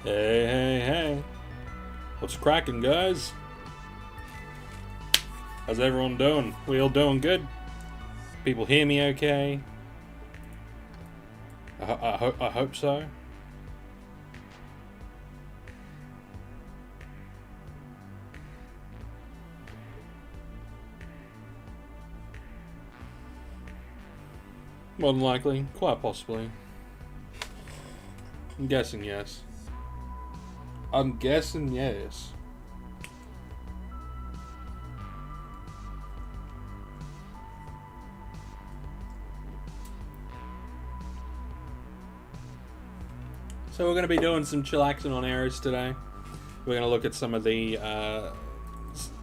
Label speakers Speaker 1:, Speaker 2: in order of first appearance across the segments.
Speaker 1: Hey, hey, hey. What's cracking, guys? How's everyone doing? We all doing good? People hear me okay? I hope so. More than likely. Quite possibly. I'm guessing yes. I'm guessing yes. So we're going to be doing some chillaxing on ARIS today. We're going to look at some of the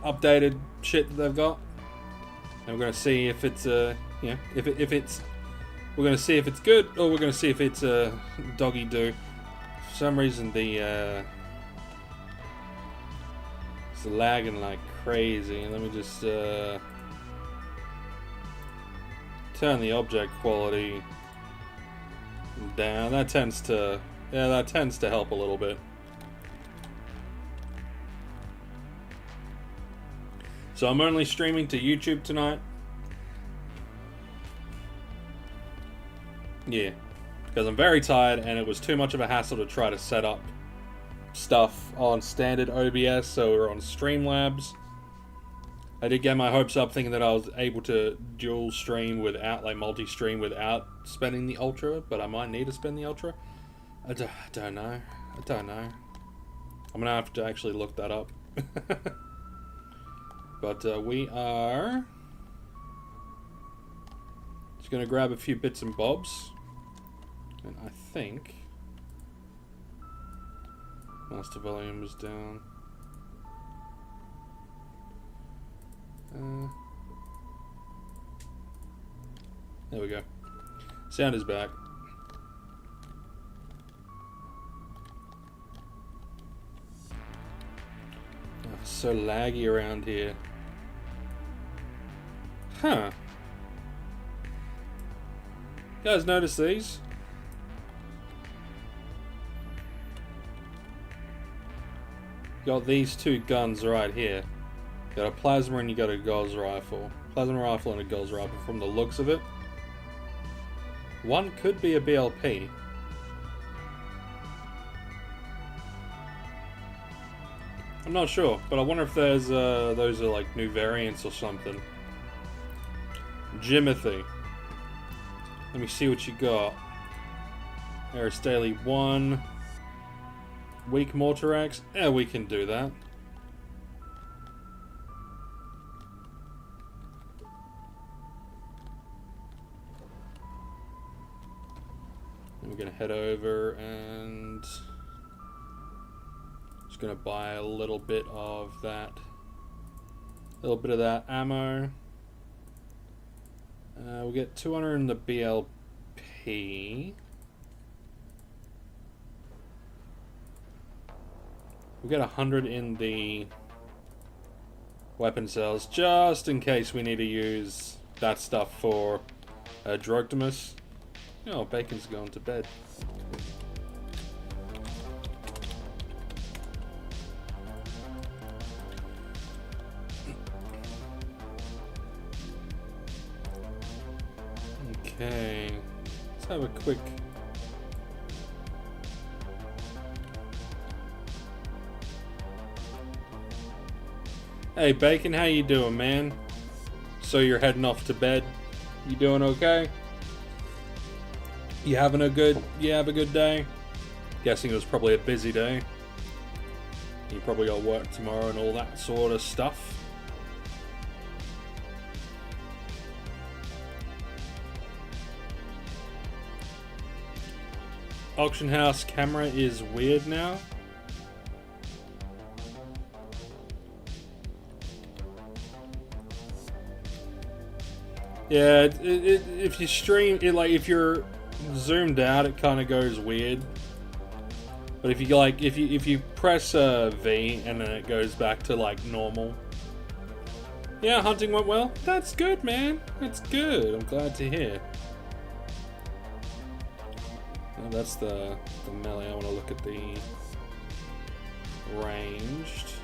Speaker 1: updated shit that they've got, and we're going to see if it's if it's we're going to see if it's good, or we're going to see if it's a doggy do. For some reason it's lagging like crazy. Let me just turn the object quality down. That tends to help a little bit. So I'm only streaming to YouTube tonight. Yeah, because I'm very tired and it was too much of a hassle to try to set up stuff on standard OBS, so we're on Streamlabs. I did get my hopes up thinking that I was able to dual stream without, like multi-stream without spending the Ultra, but I might need to spend the Ultra. I don't know. I'm gonna have to actually look that up. But we are just gonna grab a few bits and bobs, and I think master volume is down. There we go. Sound is back. So laggy around here. Huh. You guys notice these? Got these two guns right here. Got a plasma and you got a Gauss rifle. Plasma rifle and a Gauss rifle from the looks of it. One could be a BLP. I'm not sure, but I wonder if there's those are like new variants or something. Jimothy. Let me see what you got. Aris Daily 1. Weak Mortarax. Yeah, we can do that. And we're gonna head over and gonna buy a little bit of that ammo. We'll get 200 in the BLP. We'll get 100 in the weapon cells, just in case we need to use that stuff for Drogdamus. Oh, Bacon's going to bed. Okay, let's have a quick... Hey Bacon, how you doing, man? So you're heading off to bed? You doing okay? You have a good day? Guessing it was probably a busy day. You probably got work tomorrow and all that sort of stuff. Auction house camera is weird now. Yeah, if you stream it, like if you're zoomed out, it kind of goes weird. But if you press V and then it goes back to like normal. Yeah, hunting went well. That's good, man. That's good. I'm glad to hear. Oh, that's the melee. I want to look at the ranged.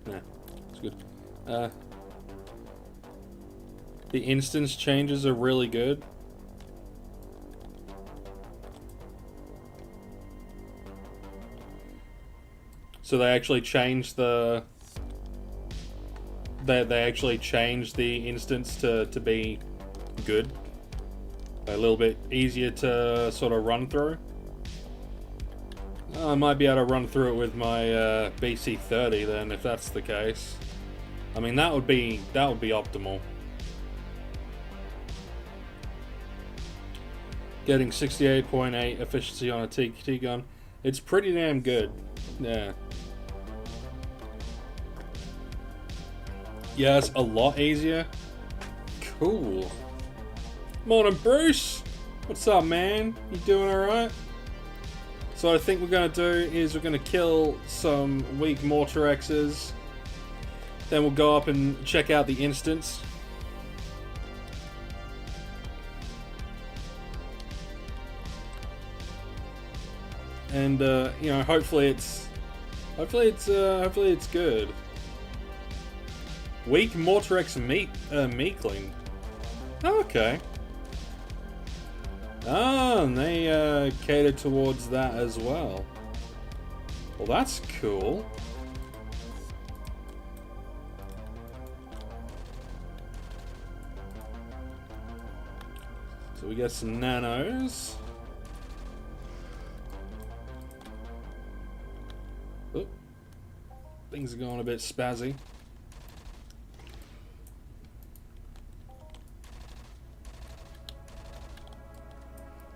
Speaker 1: Yeah, it's good. The instance changes are really good. So they actually changed the... They actually changed the instance to be good. A little bit easier to sort of run through. I might be able to run through it with my BC30 then, if that's the case. I mean, that would be optimal. Getting 68.8 efficiency on a TKT gun, it's pretty damn good. Yeah. Yeah, it's a lot easier. Cool. Morning, Bruce. What's up, man? You doing alright? So what I think we're going to do is we're going to kill some weak Mortar X's. Then we'll go up and check out the instance. And you know, hopefully it's good. Weak Mortar X Meekling. Oh, okay. Oh, and they cater towards that as well. Well, that's cool. So we get some nanos. Oh, things are going a bit spazzy.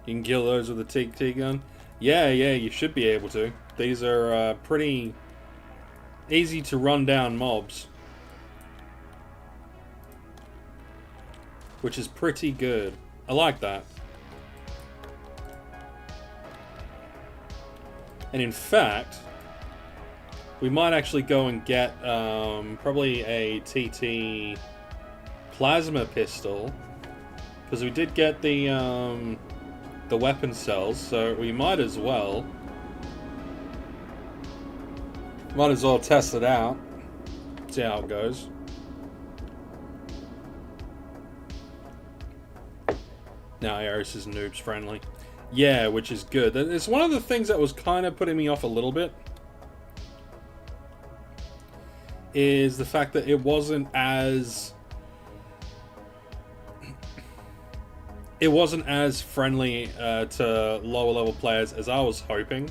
Speaker 1: You can kill those with a TKT gun. Yeah, you should be able to. These are pretty easy to run down mobs. Which is pretty good. I like that. And in fact, we might actually go and get probably a TT plasma pistol. Because we did get the weapon cells, so we might as well test it out, see how it goes. Now ARIS is noobs friendly. Yeah, which is good. It's one of the things that was kind of putting me off a little bit, is the fact that it wasn't as friendly to lower level players as I was hoping.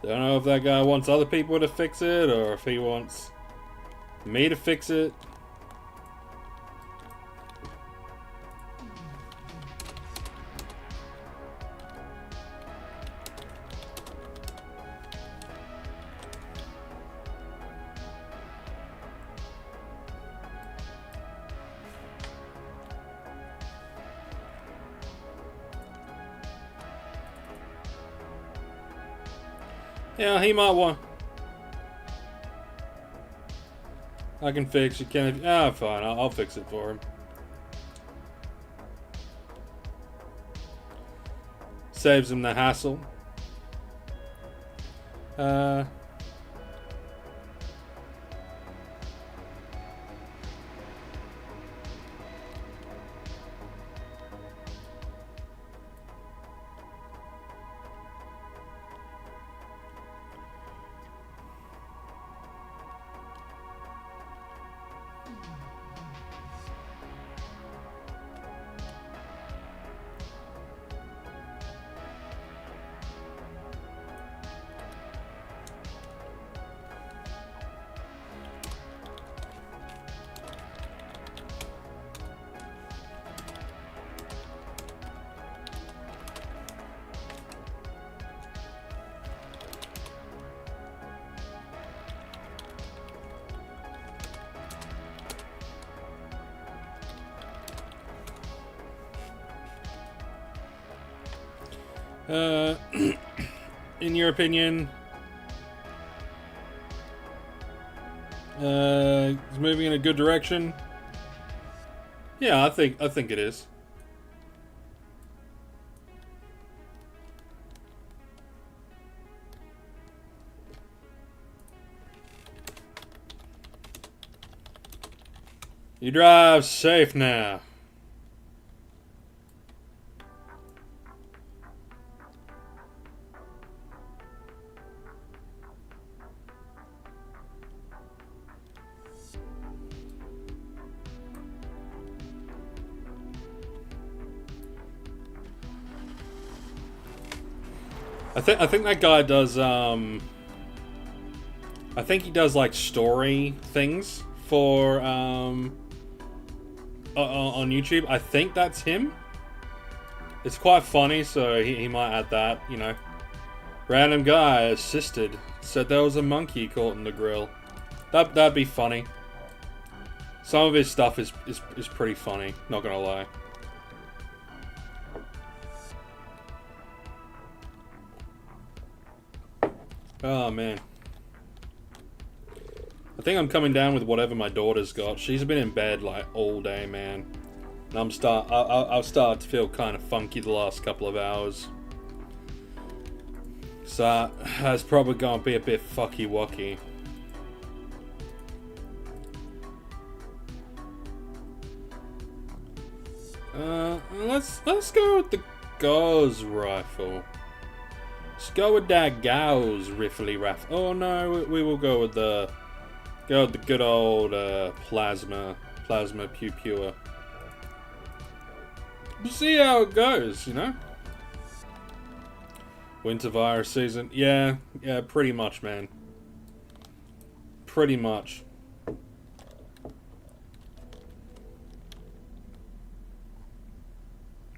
Speaker 1: Don't know if that guy wants other people to fix it or if he wants me to fix it. Yeah, he might want... I can fix it. Can I? Ah, fine. I'll fix it for him. Saves him the hassle. In your opinion, it's moving in a good direction? Yeah, I think it is. You drive safe now. I think that guy does I think he does like story things for on YouTube. I think that's him. It's quite funny, so he might add that, you know. Random guy assisted. Said there was a monkey caught in the grill. That'd be funny. Some of his stuff is pretty funny, not gonna lie. Oh man. I think I'm coming down with whatever my daughter's got. She's been in bed like all day, man. And I've started to feel kind of funky the last couple of hours. So that's probably gonna be a bit fucky-wucky. Let's go with the Gauss rifle. Let's go with that Gauss riffly raff. Oh no, we will go with the good old plasma pew pewer. We'll see how it goes, you know. Winter virus season, yeah, pretty much, man. Pretty much.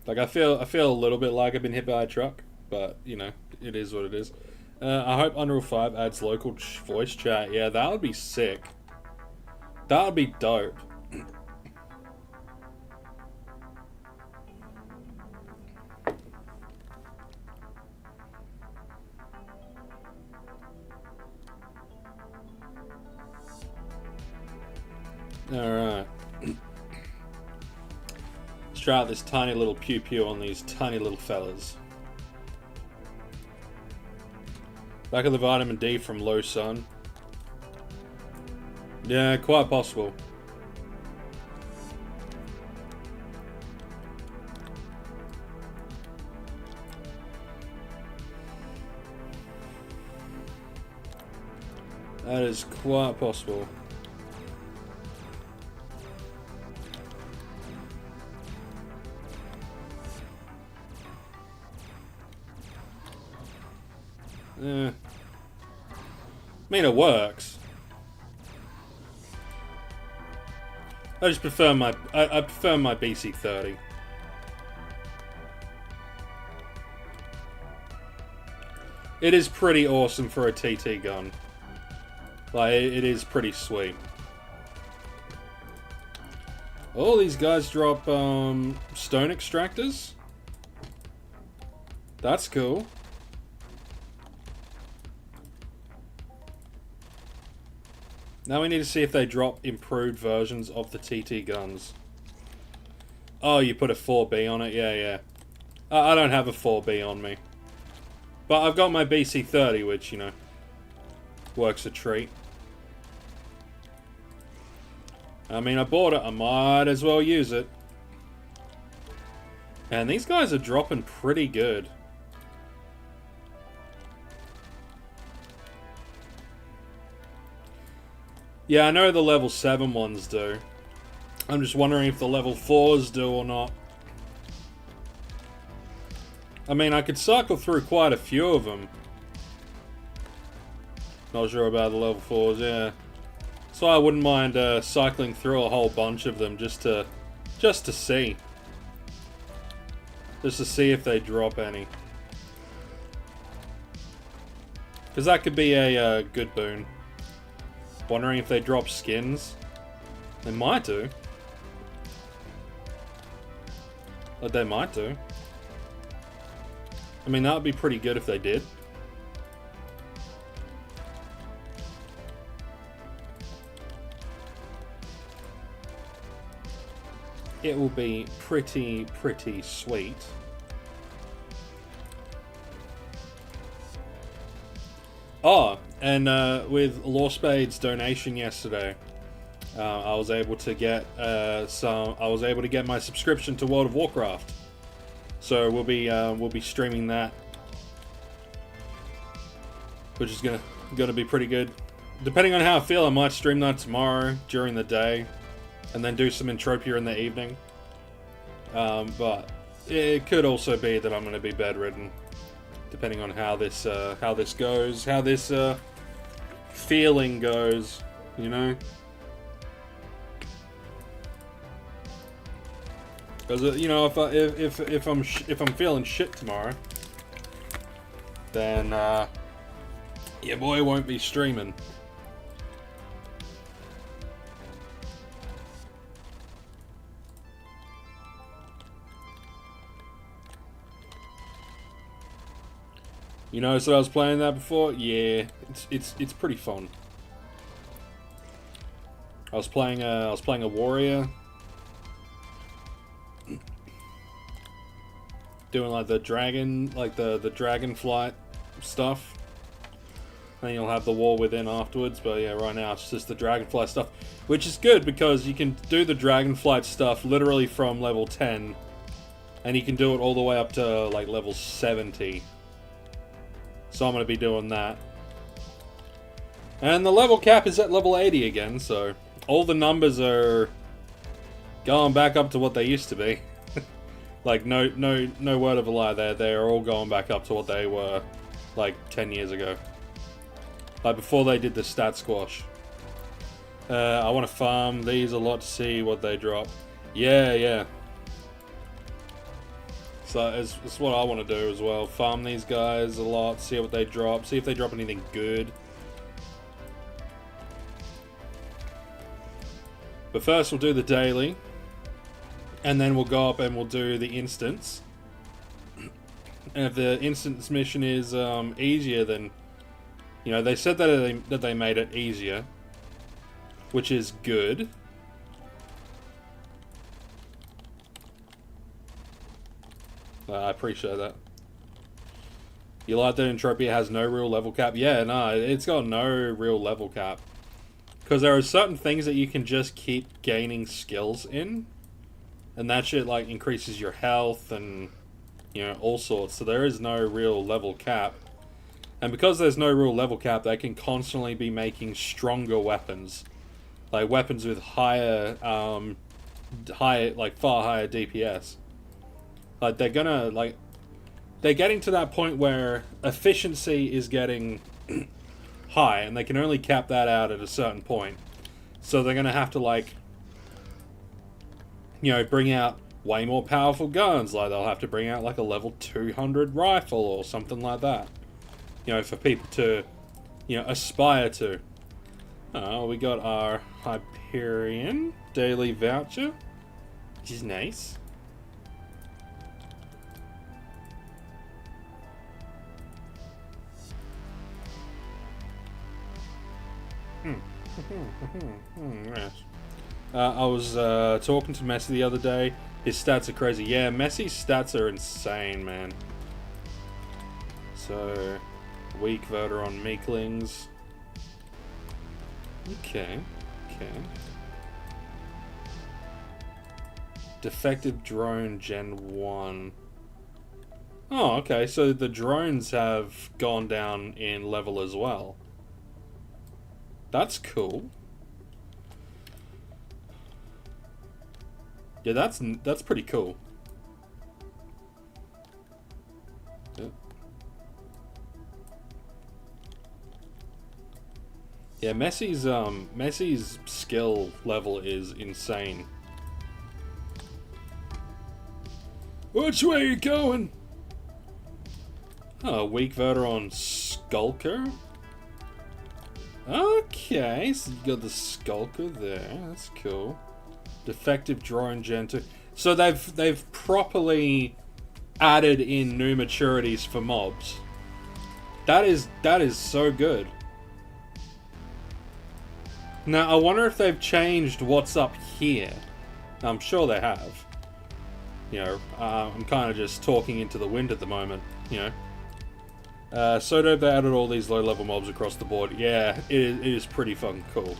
Speaker 1: Like I feel a little bit like I've been hit by a truck, but you know, it is what it is. I hope Unreal 5 adds local voice chat. Yeah, that would be sick. That would be dope. Alright. Let's try out this tiny little pew pew on these tiny little fellas. Lack of the vitamin D from low sun. Yeah, quite possible. That is quite possible. Yeah. I mean, it works. I just prefer my I prefer my BC-30. It is pretty awesome for a TT gun. Like, it is pretty sweet. Oh, these guys drop stone extractors. That's cool. Now we need to see if they drop improved versions of the TT guns. Oh, you put a 4B on it? Yeah. I don't have a 4B on me. But I've got my BC-30, which, you know, works a treat. I mean, I bought it. I might as well use it. And these guys are dropping pretty good. Yeah, I know the level 7 ones do. I'm just wondering if the level 4s do or not. I mean, I could cycle through quite a few of them. Not sure about the level 4s, yeah. So I wouldn't mind cycling through a whole bunch of them just to see. Just to see if they drop any. Because that could be a good boon. Wondering if they drop skins. They might do. Like, they might do. I mean, that would be pretty good if they did. It will be pretty sweet. Oh, and with Lawspade's donation yesterday, I was able to get my subscription to World of Warcraft. So we'll be streaming that, which is gonna be pretty good. Depending on how I feel, I might stream that tomorrow during the day, and then do some Entropia in the evening. But it could also be that I'm gonna be bedridden, depending on how this goes, how this feeling goes, you know. Because you know, if I'm feeling shit tomorrow, then your boy won't be streaming. You notice that I was playing that before? Yeah, it's pretty fun. I was playing a warrior, doing like the dragon, like the dragon flight stuff. Then you'll have the war within afterwards. But yeah, right now it's just the dragonfly stuff, which is good because you can do the dragonflight stuff literally from level 10, and you can do it all the way up to like level 70. So I'm going to be doing that. And the level cap is at level 80 again, so all the numbers are going back up to what they used to be. Like, no word of a lie there. They're all going back up to what they were, like, 10 years ago. Like, before they did the stat squash. I want to farm these a lot to see what they drop. Yeah. So it's what I want to do as well. Farm these guys a lot, see what they drop, see if they drop anything good. But first we'll do the daily, and then we'll go up and we'll do the instance. And if the instance mission is easier, then, you know, they said that they made it easier, which is good. I appreciate that. You like that Entropia has no real level cap? Yeah, no, it's got no real level cap. Because there are certain things that you can just keep gaining skills in. And that shit, like, increases your health and, you know, all sorts. So there is no real level cap. And because there's no real level cap, they can constantly be making stronger weapons. Like, weapons with higher, far higher DPS. Like, they're getting to that point where efficiency is getting high, and they can only cap that out at a certain point. So they're gonna have to, like, you know, bring out way more powerful guns. Like, they'll have to bring out, like, a level 200 rifle or something like that. You know, for people to, you know, aspire to. We got our Hyperion daily voucher, which is nice. Yes. I was talking to Messi the other day. His stats are crazy. Yeah, Messi's stats are insane, man. So, weak voter on Meeklings. Okay. Defective drone Gen 1. Oh, okay, so the drones have gone down in level as well. That's cool. Yeah, that's pretty cool. Yeah, Messi's skill level is insane. Which way are you going? Oh, weak voter on Skulker. Okay, so you got the Skulker there. That's cool. Defective drone Gen 2. So they've properly added in new maturities for mobs. That is so good. Now, I wonder if they've changed what's up here. I'm sure they have. You know, I'm kind of just talking into the wind at the moment, you know. So dope they added all these low-level mobs across the board. Yeah, it is pretty fucking cool.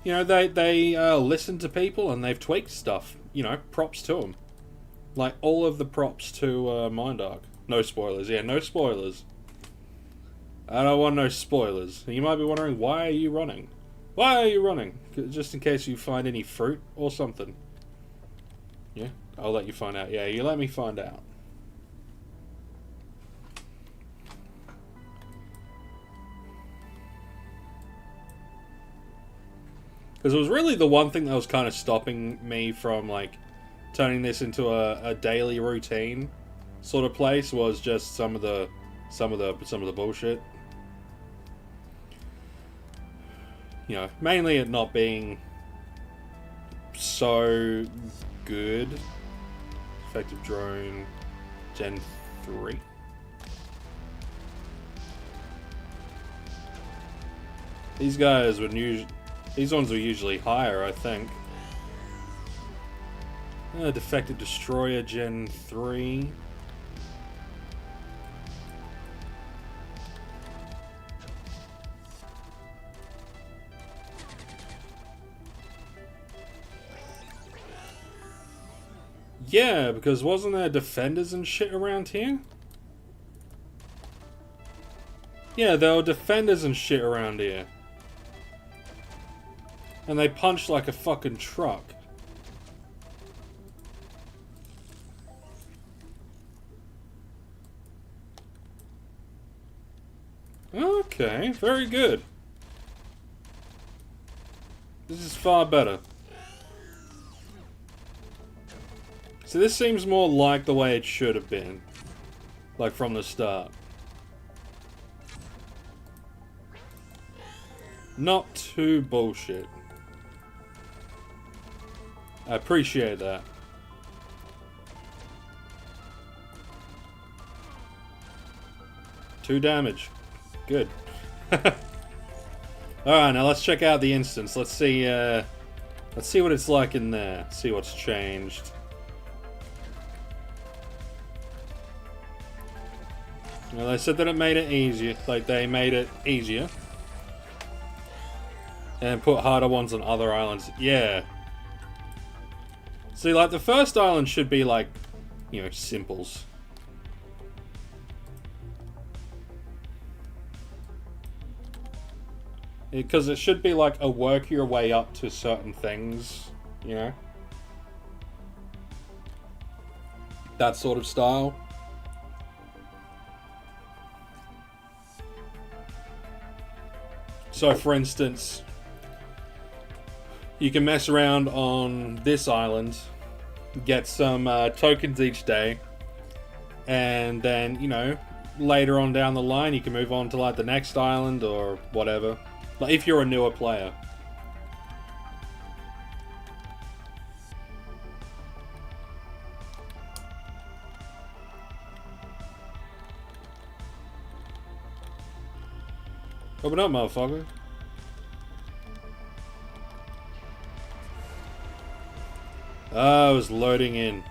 Speaker 1: You know, they listen to people and they've tweaked stuff. You know, props to them. Like, all of the props to Mindark. No spoilers. Yeah, no spoilers. I don't want no spoilers. You might be wondering, why are you running? Why are you running? Just in case you find any fruit or something. Yeah, I'll let you find out. Yeah, you let me find out. Because it was really the one thing that was kind of stopping me from, like, turning this into a daily routine sort of place, was just some of the bullshit. You know, mainly it not being so good. Effective drone, Gen 3. These guys would these ones were usually higher, I think. Defective destroyer, Gen 3. Yeah, because wasn't there defenders and shit around here? Yeah, there were defenders and shit around here. And they punched like a fucking truck. Okay, very good. This is far better. So this seems more like the way it should have been. Like from the start. Not too bullshit. I appreciate that. 2 damage. Good. Alright, now let's check out the instance. Let's see what it's like in there. See what's changed. Well, they said that it made it easier. Like, they made it easier. And put harder ones on other islands. Yeah. See, like, the first island should be, like, you know, simples. Because it should be, like, a work your way up to certain things, you know? That sort of style. So, for instance, you can mess around on this island, get some tokens each day, and then, you know, later on down the line, you can move on to, like, the next island or whatever. Like, if you're a newer player. Open up, motherfucker. I was loading in.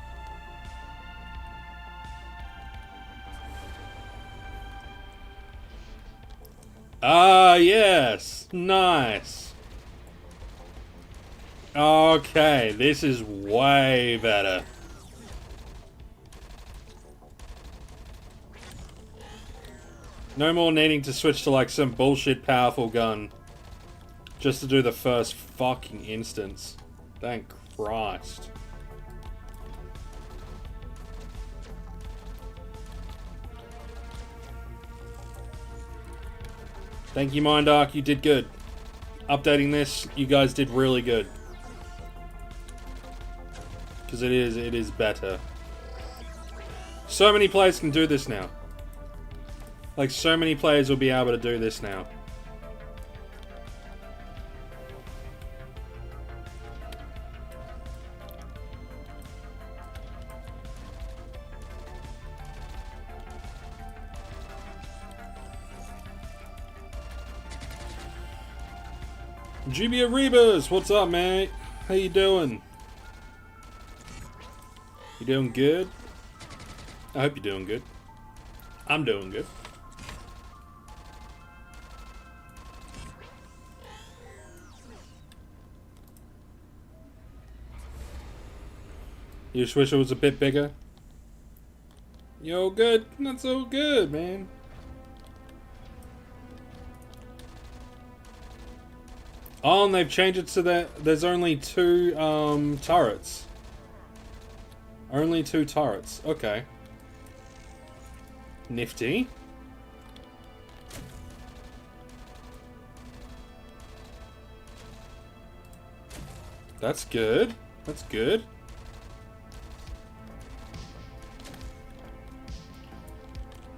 Speaker 1: Ah, yes. Nice. Okay, this is way better. No more needing to switch to, like, some bullshit powerful gun just to do the first fucking instance. Thank Christ. Thank you, Mindark. You did good. Updating this, you guys did really good. Because it is better. So many players can do this now. Like, so many players will be able to do this now. Jubia Rebus, what's up, mate? How you doing? You doing good? I hope you're doing good. I'm doing good. You just wish it was a bit bigger? Yo, good. Not so good, man. Oh, and they've changed it so that there's only 2 turrets. Only 2 turrets. Okay. Nifty. That's good. That's good.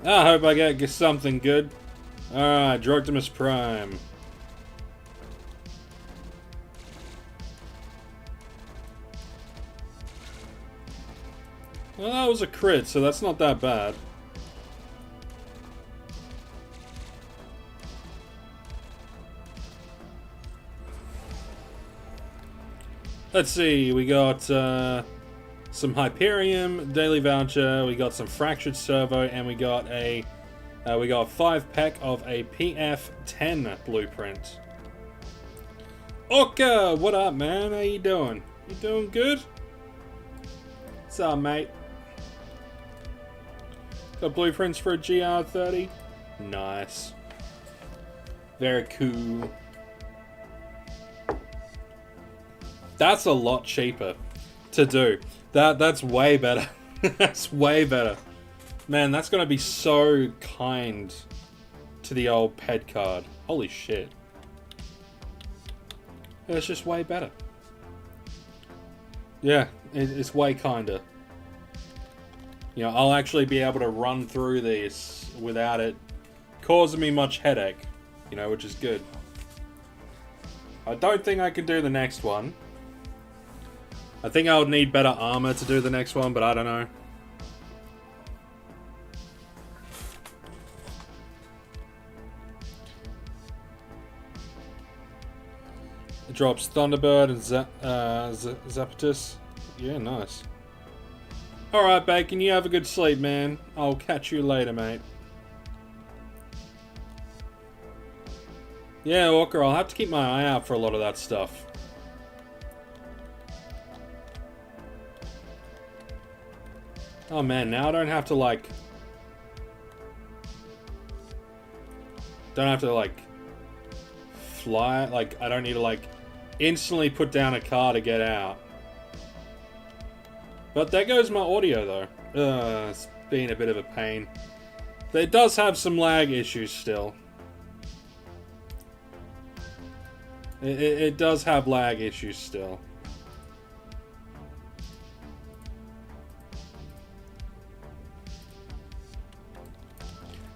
Speaker 1: I hope I get something good. Alright, Drogtimus Prime. Well, that was a crit, so that's not that bad. Let's see, we got some Hyperium, Daily Voucher, we got some Fractured Servo, and we got a 5-pack of a PF10 blueprint. Oka, what up, man? How you doing? You doing good? What's up, mate? Got blueprints for a GR30? Nice. Very cool. That's a lot cheaper to do. That's way better. That's way better. Man, that's gonna be so kind to the old ped card. Holy shit. It's just way better. Yeah, it's way kinder. You know, I'll actually be able to run through this without it causing me much headache. You know, which is good. I don't think I can do the next one. I think I would need better armor to do the next one, but I don't know. It drops Thunderbird and Zapatus. Yeah, nice. Alright, Bacon, you have a good sleep, man. I'll catch you later, mate. Yeah, Walker, I'll have to keep my eye out for a lot of that stuff. Oh man, now I don't have to like... fly, like, I don't need to like instantly put down a car to get out. But there goes my audio though. It's been a bit of a pain. It does have some lag issues still. It does have lag issues still.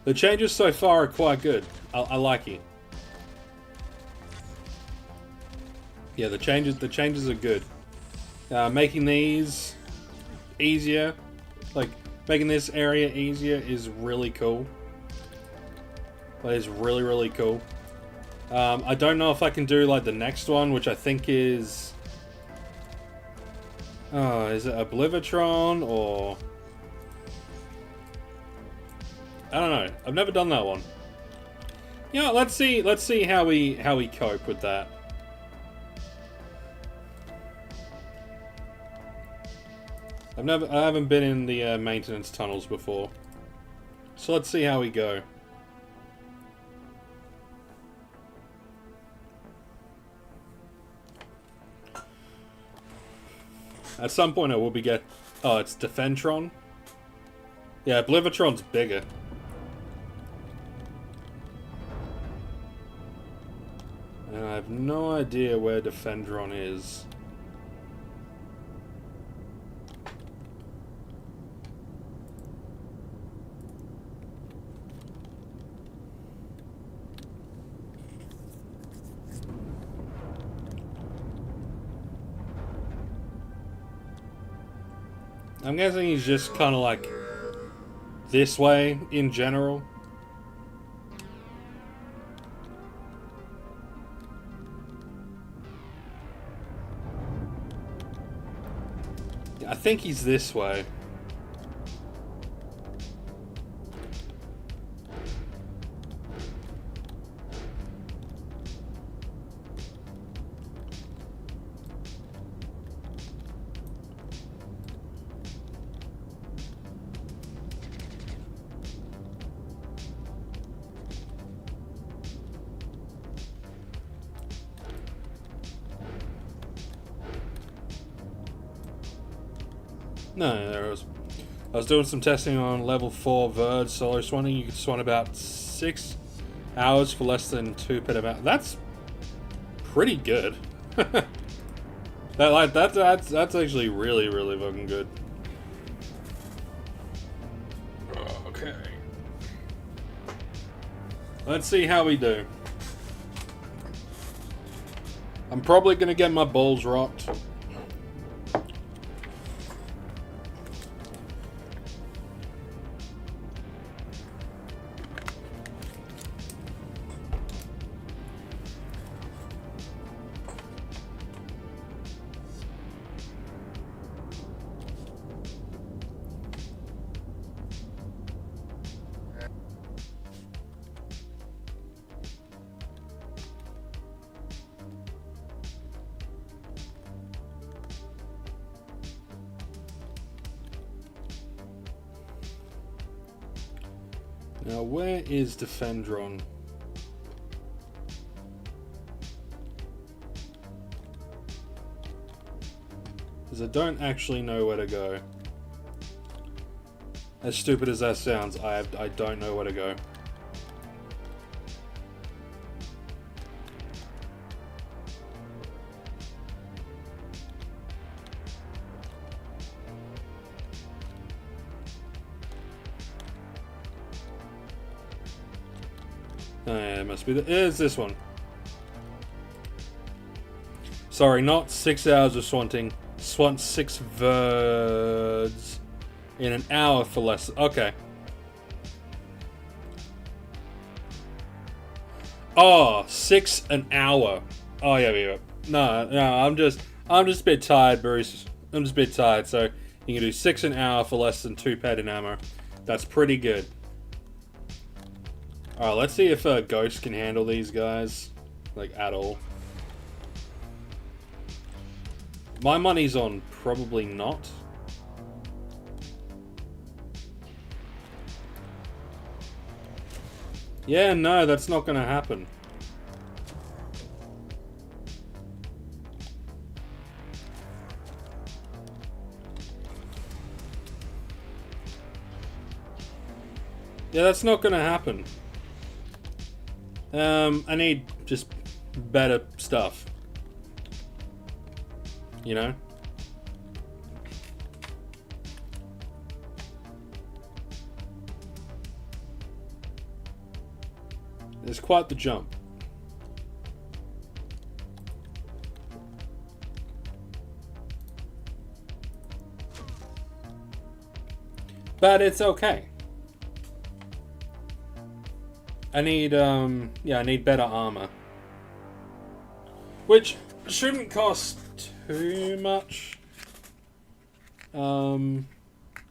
Speaker 1: The changes so far are quite good. I like it. Yeah, the changes are good. Making these easier, like making this area easier, is really cool. That is really, really cool. I don't know if I can do like the next one, which I think is... Oh, is it Oblivitron or... I don't know. I've never done that one. You know, let's see how we cope with that. I haven't been in the maintenance tunnels before. So let's see how we go. At some point I will be oh, it's Defentron? Yeah, Oblivitron's bigger. And I have no idea where Defendron is. I'm guessing he's just kind of like this way in general. think he's this way. No, there was. I was doing some testing on level 4 Verd solo swanning. You could swan about 6 hours for less than 2 pet amount. That's pretty good. That's actually really fucking good. Okay. Let's see how we do. I'm probably gonna get my balls rocked. Now, where is Defendron? Because I don't actually know where to go. As stupid as that sounds, I don't know where to go. Oh, yeah, it must be it's this one. Sorry, not 6 hours of swanting. Swant 6 verds in an hour for less. Okay. Oh, 6 an hour. Oh yeah. No, I'm just a bit tired, Bruce. I'm just a bit tired. So you can do 6 an hour for less than 2 pet in ammo. That's pretty good. Alright, let's see if Ghost can handle these guys. Like, at all. My money's on probably not. Yeah, no, that's not gonna happen. Yeah, that's not gonna happen. I need just better stuff. You know? It's quite the jump. But it's okay. I need, yeah, I need better armor. Which shouldn't cost too much. I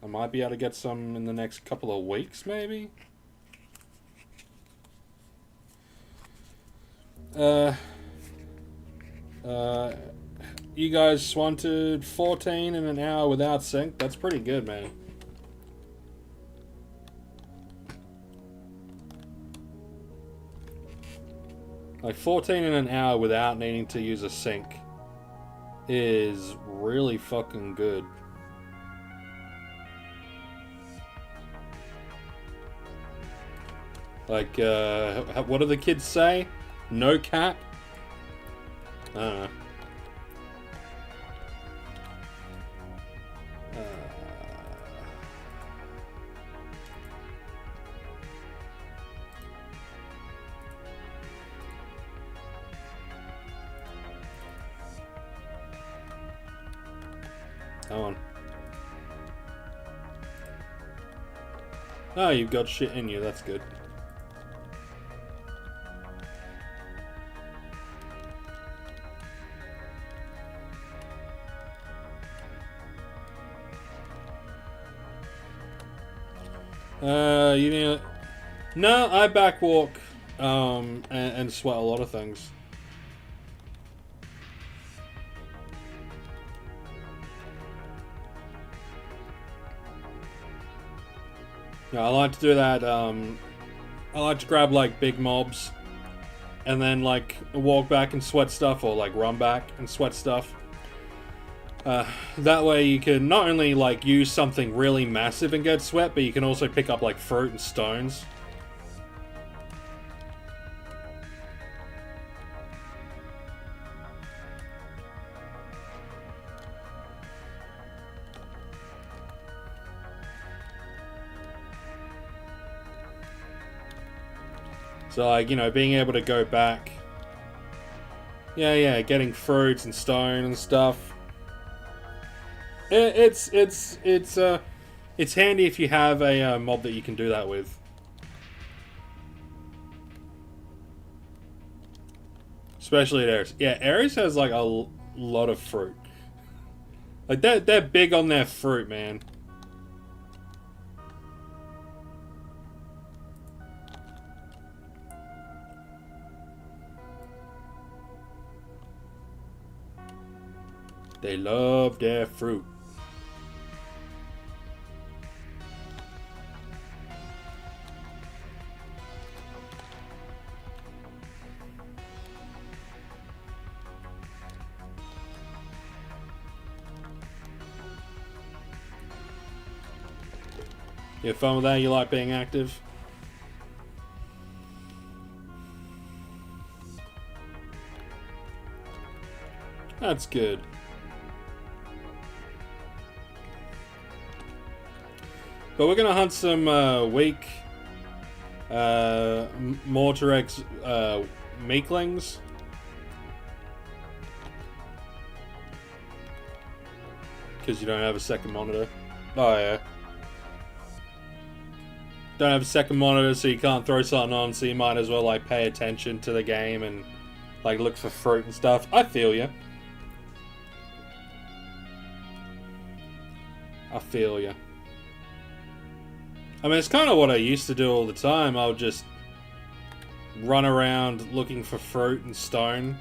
Speaker 1: might be able to get some in the next couple of weeks, maybe? You guys swanted 14 in an hour without sync. That's pretty good, man. Like 14 in an hour without needing to use a sync is really fucking good. Like, what do the kids say? No cap? I don't know. Come on. Oh, you've got shit in you, that's good. You know, no, I backwalk, and sweat a lot of things. Yeah, I like to do that. I like to grab like big mobs, and then like walk back and sweat stuff, or like run back and sweat stuff. That way you can not only like use something really massive and get sweat, but you can also pick up like fruit and stones. So like, you know, being able to go back. Yeah, getting fruits and stone and stuff. It's handy if you have a mob that you can do that with. Especially at ARIS. Yeah, ARIS has like a lot of fruit. Like they're big on their fruit, man. They love their fruit. You have fun with that? You like being active? That's good. But we're gonna hunt some weak Mortarex Meeklings. Because you don't have a second monitor. Oh yeah. Don't have a second monitor, so you can't throw something on, so you might as well like pay attention to the game and like look for fruit and stuff. I feel you. I feel you. I mean, it's kind of what I used to do all the time. I would just run around looking for fruit and stone.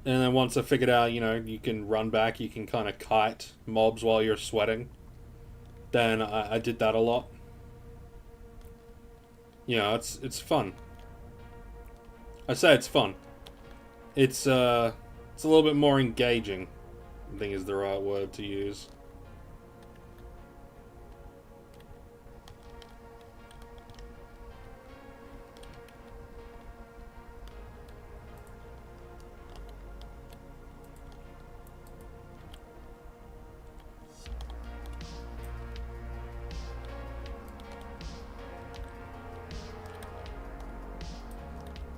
Speaker 1: And then once I figured out, you know, you can run back, you can kind of kite mobs while you're sweating. Then I did that a lot. You know, it's fun. I say it's fun. It's a little bit more engaging, I think is the right word to use.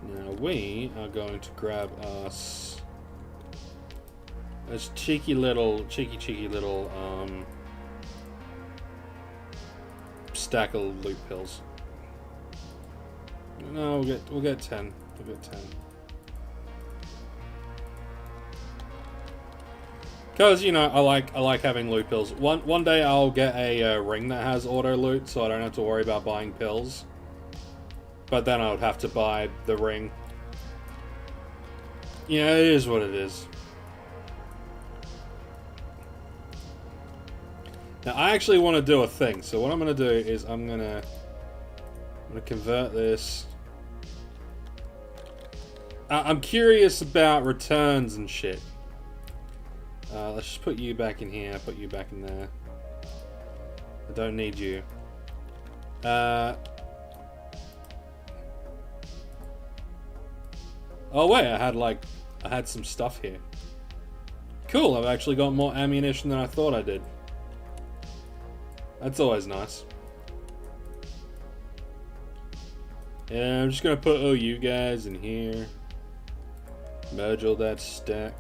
Speaker 1: Now we are going to grab us this cheeky little stack of loot pills. No, we'll get 10. We'll get 10. Cause you know I like having loot pills. One day I'll get a ring that has auto loot, so I don't have to worry about buying pills. But then I would have to buy the ring. Yeah, it is what it is. Now I actually want to do a thing. So what I'm gonna do is I'm gonna convert this. I'm curious about returns and shit. Let's just put you back in here. Put you back in there. I don't need you. Oh wait, I had some stuff here. Cool, I've actually got more ammunition than I thought I did. That's always nice. Yeah, I'm just gonna put all you guys in here. Merge all that stack.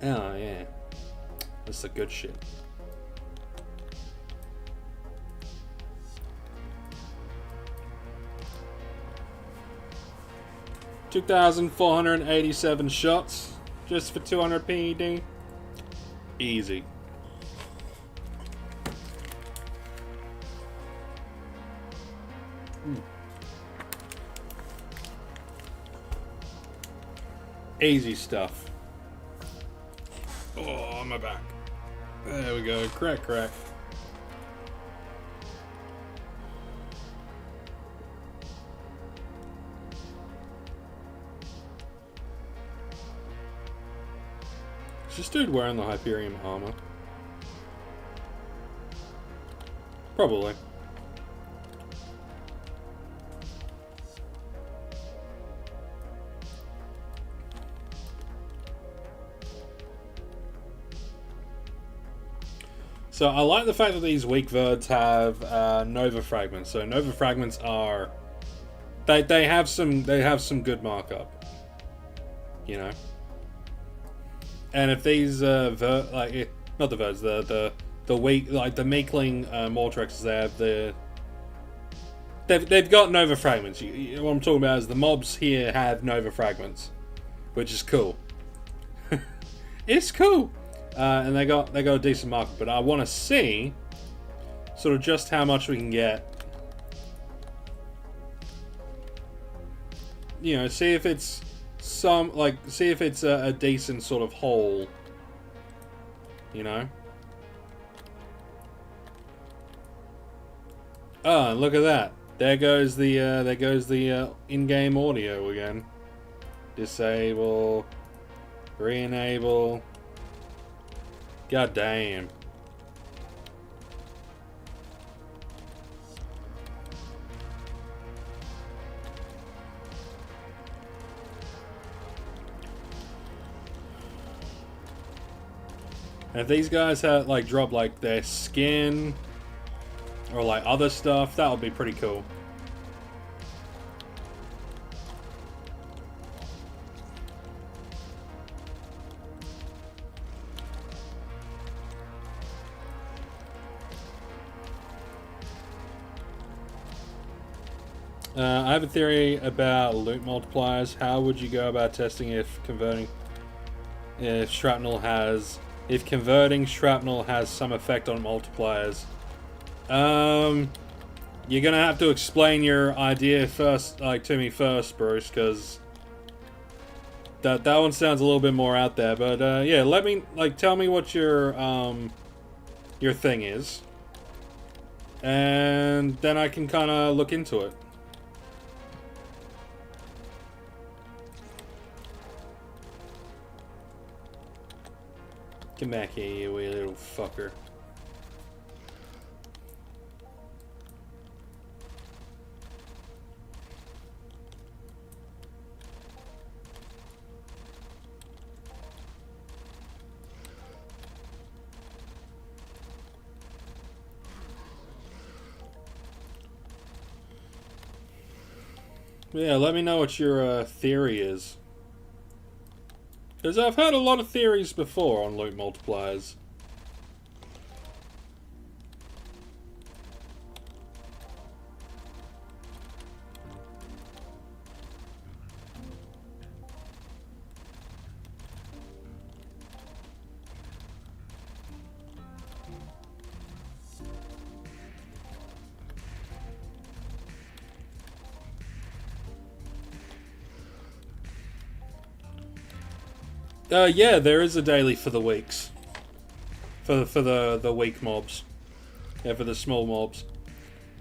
Speaker 1: Oh yeah. That's the good shit. $2,487 shots just for 200 PED. Easy. Easy stuff. Oh, on my back. There we go. Crack, crack. Is this dude wearing the Hyperion armor? Probably. So I like the fact that these weak verds have Nova fragments. So Nova fragments are they have some good markup, you know. And if these not the verds, the weak, like the meekling Mortrexes, they've got Nova fragments. What I'm talking about is the mobs here have Nova fragments, which is cool. It's cool. And they got a decent market, but I want to see sort of just how much we can get. You know, see if it's a decent sort of whole. You know. Oh, look at that! There goes the in-game audio again. Disable, re-enable. God damn. And if these guys had like drop like their skin or like other stuff, that would be pretty cool. I have a theory about loot multipliers. How would you go about testing if converting shrapnel has some effect on multipliers? You're gonna have to explain your idea first, like to me first, Bruce, because that one sounds a little bit more out there. But yeah, tell me what your thing is, and then I can kind of look into it. Come back here, you wee little fucker. Yeah, let me know what your theory is. Because I've heard a lot of theories before on loot multipliers. Yeah, there is a daily for the weeks. For the weak mobs. Yeah, for the small mobs.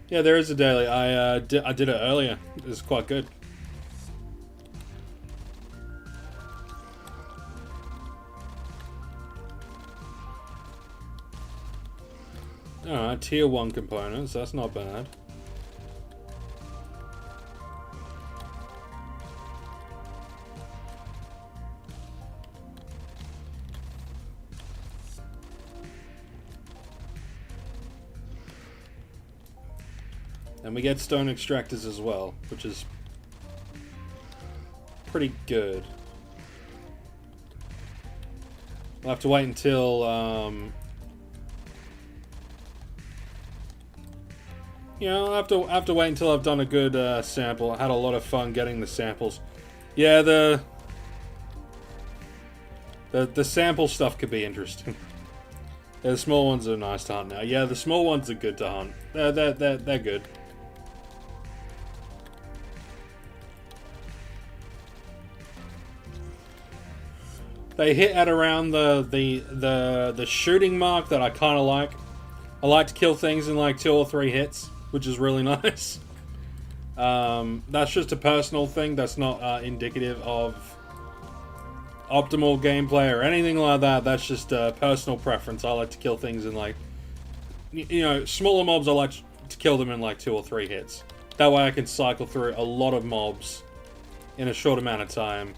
Speaker 1: Yeah, there is a daily. I did it earlier. It was quite good. Alright, tier 1 components. That's not bad. And we get stone extractors as well, which is pretty good. We'll have to wait until, you know, I'll have to wait until I've done a good sample. I had a lot of fun getting the samples. Yeah, the sample stuff could be interesting. Yeah, the small ones are nice to hunt now. Yeah, the small ones are good to hunt. They're good. They hit at around the shooting mark that I kind of like. I like to kill things in like 2 or 3 hits, which is really nice. That's just a personal thing. That's not indicative of optimal gameplay or anything like that. That's just a personal preference. I like to kill things in like, you know, smaller mobs. I like to kill them in like 2 or 3 hits. That way I can cycle through a lot of mobs in a short amount of time.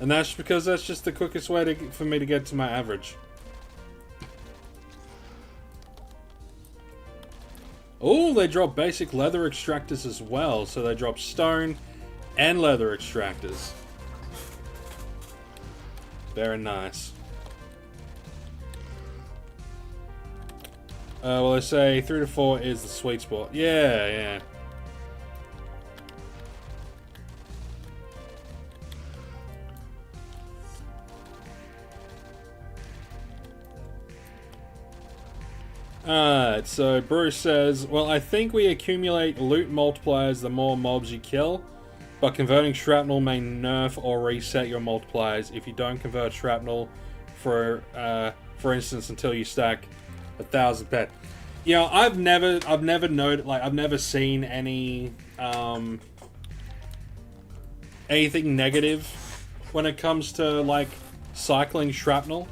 Speaker 1: And that's because that's just the quickest way for me to get to my average. Oh, they drop basic leather extractors as well. So they drop stone and leather extractors. Very nice. Well, they say 3 to 4 is the sweet spot. Yeah, yeah. Alright, so Bruce says, well, I think we accumulate loot multipliers the more mobs you kill, but converting shrapnel may nerf or reset your multipliers if you don't convert shrapnel for instance, until you stack 1,000 pet. You know, I've never noted, like, I've never seen any, anything negative when it comes to, like, cycling shrapnel.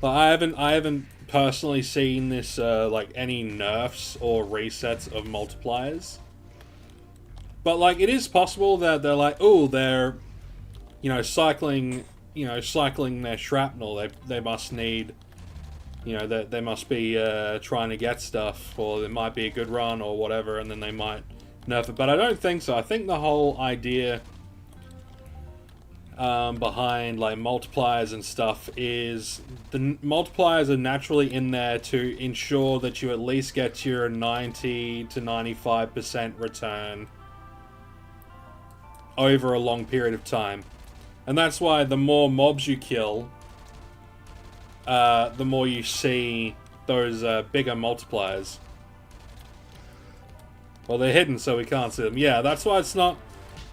Speaker 1: But I haven't personally seen this, like, any nerfs or resets of multipliers. But, like, it is possible that they're like, oh, they're, you know, cycling their shrapnel. They must need, you know, they must be trying to get stuff, or it might be a good run or whatever, and then they might nerf it. But I don't think so. I think the whole idea behind like multipliers and stuff is the multipliers are naturally in there to ensure that you at least get your 90 to 95% return over a long period of time. And that's why the more mobs you kill, the more you see those bigger multipliers. Well, they're hidden, so we can't see them. Yeah, that's why it's not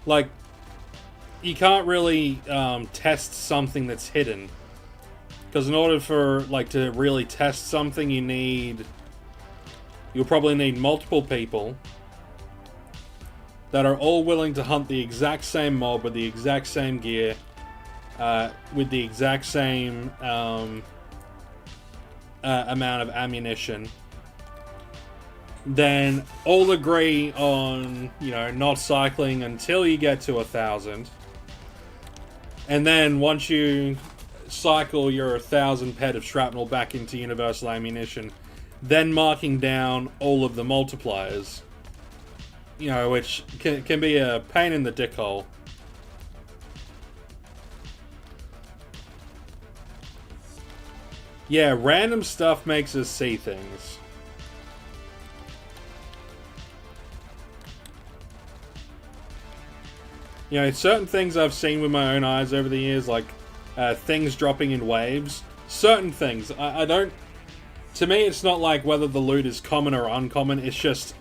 Speaker 1: like you can't really test something that's hidden, because in order for like to really test something, you'll probably need multiple people that are all willing to hunt the exact same mob with the exact same gear, with the exact same amount of ammunition. Then all agree on, you know, not cycling until you get to 1,000. And then once you cycle your 1,000 pet of shrapnel back into universal ammunition, then marking down all of the multipliers. You know, which can be a pain in the dick hole. Yeah, random stuff makes us see things. You know, certain things I've seen with my own eyes over the years, like things dropping in waves. Certain things, I don't... To me, it's not like whether the loot is common or uncommon. It's just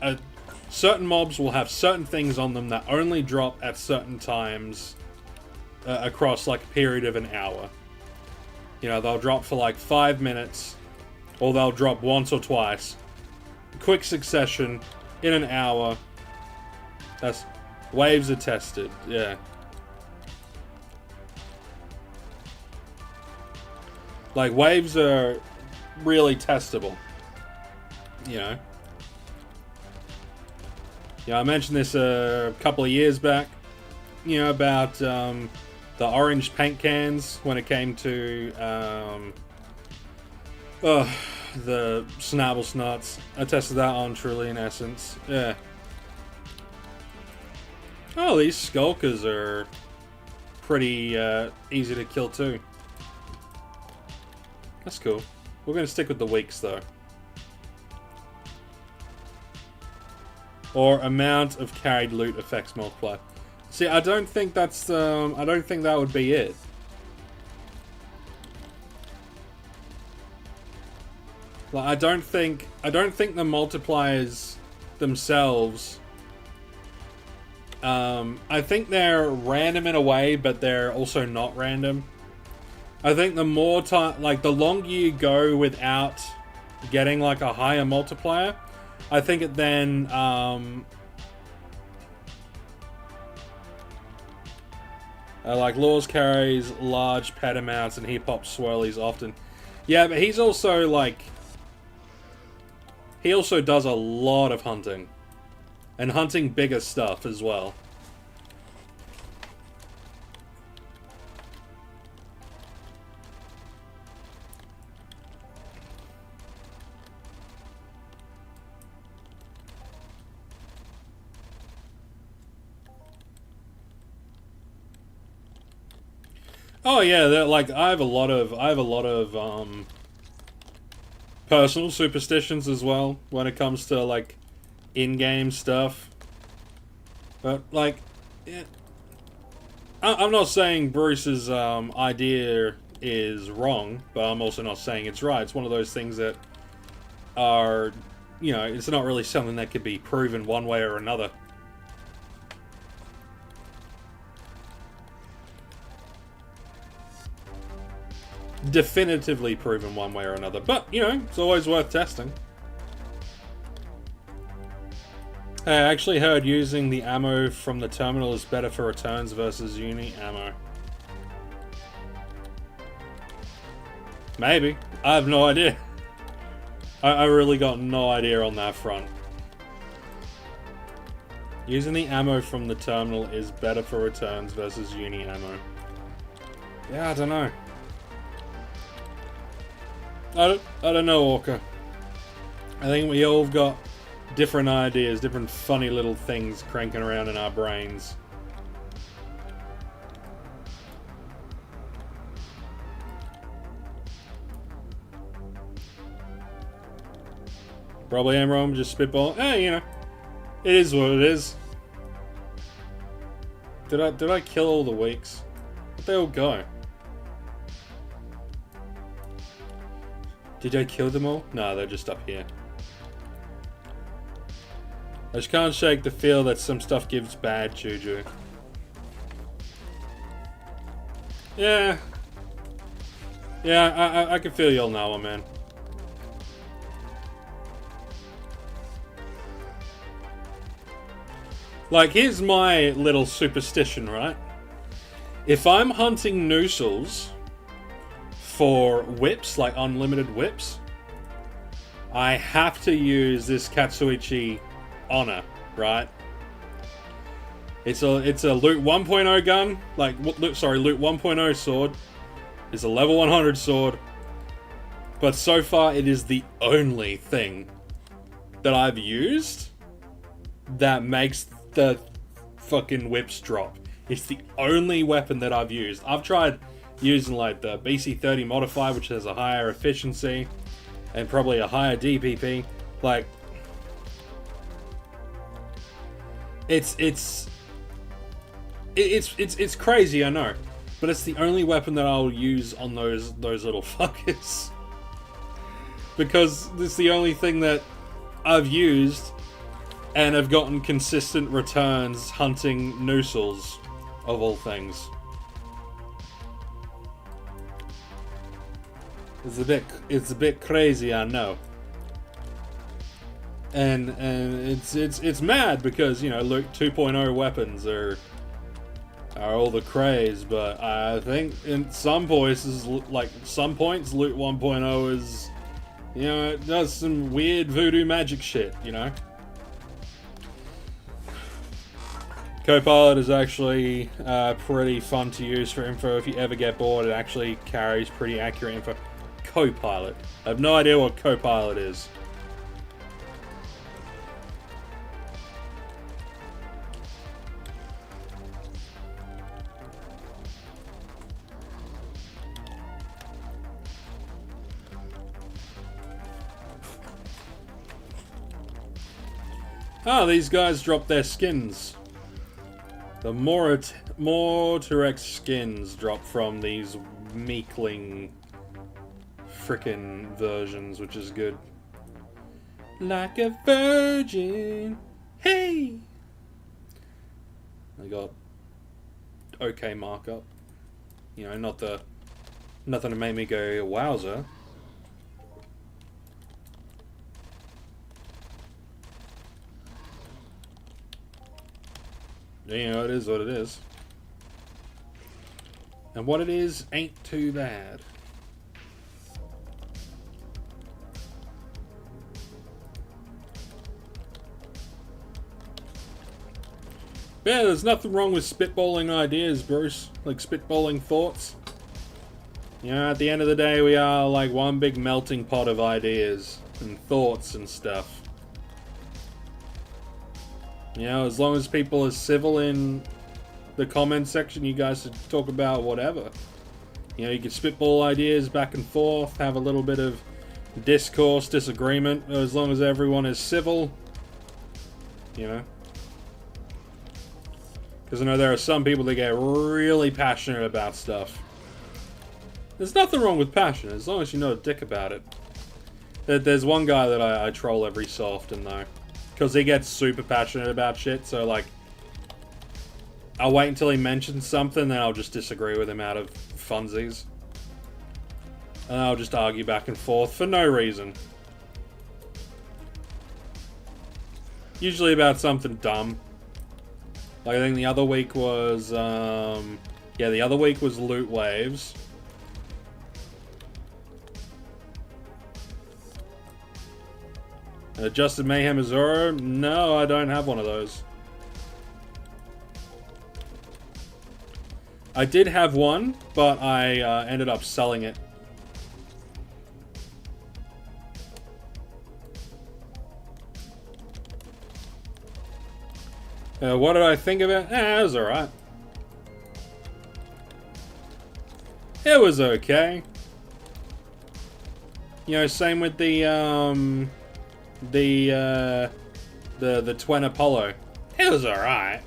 Speaker 1: certain mobs will have certain things on them that only drop at certain times across like a period of an hour. You know, they'll drop for like 5 minutes, or they'll drop once or twice. Quick succession, in an hour. That's... Waves are tested, yeah. Like, waves are really testable. You know? Yeah, I mentioned this a couple of years back. You know, about the orange paint cans when it came to the Snabble Snots. I tested that on Truly in Essence. Yeah. Oh, these skulkers are pretty easy to kill too. That's cool. We're going to stick with the weaks though. Or amount of carried loot affects multiply. See, I don't think that's, I don't think that would be it. Like, I don't think the multipliers themselves, I think they're random in a way, but they're also not random. I think the more time, like, the longer you go without getting, like, a higher multiplier, I think it then, like, Laws carries large pet amounts and he pops swirlies often. Yeah, but he's also, like, he also does a lot of hunting. And hunting bigger stuff as well. Oh yeah, like I have a lot of personal superstitions as well when it comes to like in-game stuff. But like, yeah, I'm not saying Bruce's idea is wrong, but I'm also not saying it's right. It's one of those things that are, you know, it's not really something that could be proven one way or another. Definitively proven one way or another, but you know, it's always worth testing. Hey, I actually heard using the ammo from the terminal is better for returns versus uni ammo. Maybe. I have no idea. I really got no idea on that front. Using the ammo from the terminal is better for returns versus uni ammo. Yeah, I don't know. I don't know, Orca. I think we all got different ideas, different funny little things cranking around in our brains. Probably am wrong, just spitball. You know, it is what it is. Did I kill all the weaks? Where'd they all go? Did I kill them all? No, they're just up here. I just can't shake the feel that some stuff gives bad juju. Yeah. Yeah, I can feel you on that one, man. Like, here's my little superstition, right? If I'm hunting noosels for whips, like unlimited whips, I have to use this Katsuichi Honor, right? It's a loot 1.0 gun, like, sorry, loot 1.0 sword. It's a level 100 sword. But so far, it is the only thing that I've used that makes the fucking whips drop. It's the only weapon that I've used. I've tried using like the BC30 modifier, which has a higher efficiency and probably a higher DPP. Like, it's crazy, I know, but it's the only weapon that I'll use on those little fuckers, because it's the only thing that I've used and have gotten consistent returns hunting noosels, of all things. It's a bit crazy, I know. And it's mad because, you know, Loot 2.0 weapons are all the craze, but I think in some places, like some points, Loot 1.0 is, you know, it does some weird voodoo magic shit, you know. Copilot is actually pretty fun to use for info. If you ever get bored, it actually carries pretty accurate info. Copilot. I have no idea what Copilot is. Oh, these guys dropped their skins. The Mortarex skins drop from these meekling frickin' versions, which is good. Like a virgin, hey! I got okay markup. You know, nothing to make me go wowzer. You know, it is what it is. And what it is ain't too bad. Yeah, there's nothing wrong with spitballing ideas, Bruce. Like, spitballing thoughts. You know, at the end of the day, we are like one big melting pot of ideas and thoughts and stuff. You know, as long as people are civil in the comment section, you guys should talk about whatever. You know, you can spitball ideas back and forth, have a little bit of discourse, disagreement, as long as everyone is civil. You know? Because I know there are some people that get really passionate about stuff. There's nothing wrong with passion, as long as you know a dick about it. There's one guy that I troll every so often, though. Because he gets super passionate about shit, so, like... I'll wait until he mentions something, then I'll just disagree with him out of funsies. And I'll just argue back and forth for no reason. Usually about something dumb. Like, I think the other week was, yeah, the other week was Loot Waves. Adjusted Mayhem Azuro? No, I don't have one of those. I did have one, but I ended up selling it. What did I think of it? It was alright. It was okay. You know, same with the Twin Apollo. It was alright.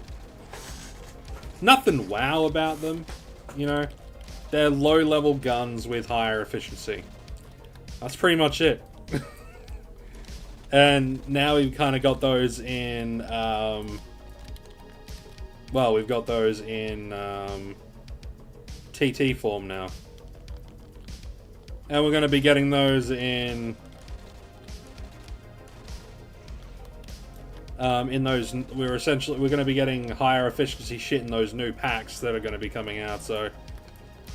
Speaker 1: Nothing wow about them, you know. They're low-level guns with higher efficiency. That's pretty much it. And now we've kind of got those in, well, we've got those in TT form now. And we're going to be getting those in those, we're going to be getting higher efficiency shit in those new packs that are going to be coming out, so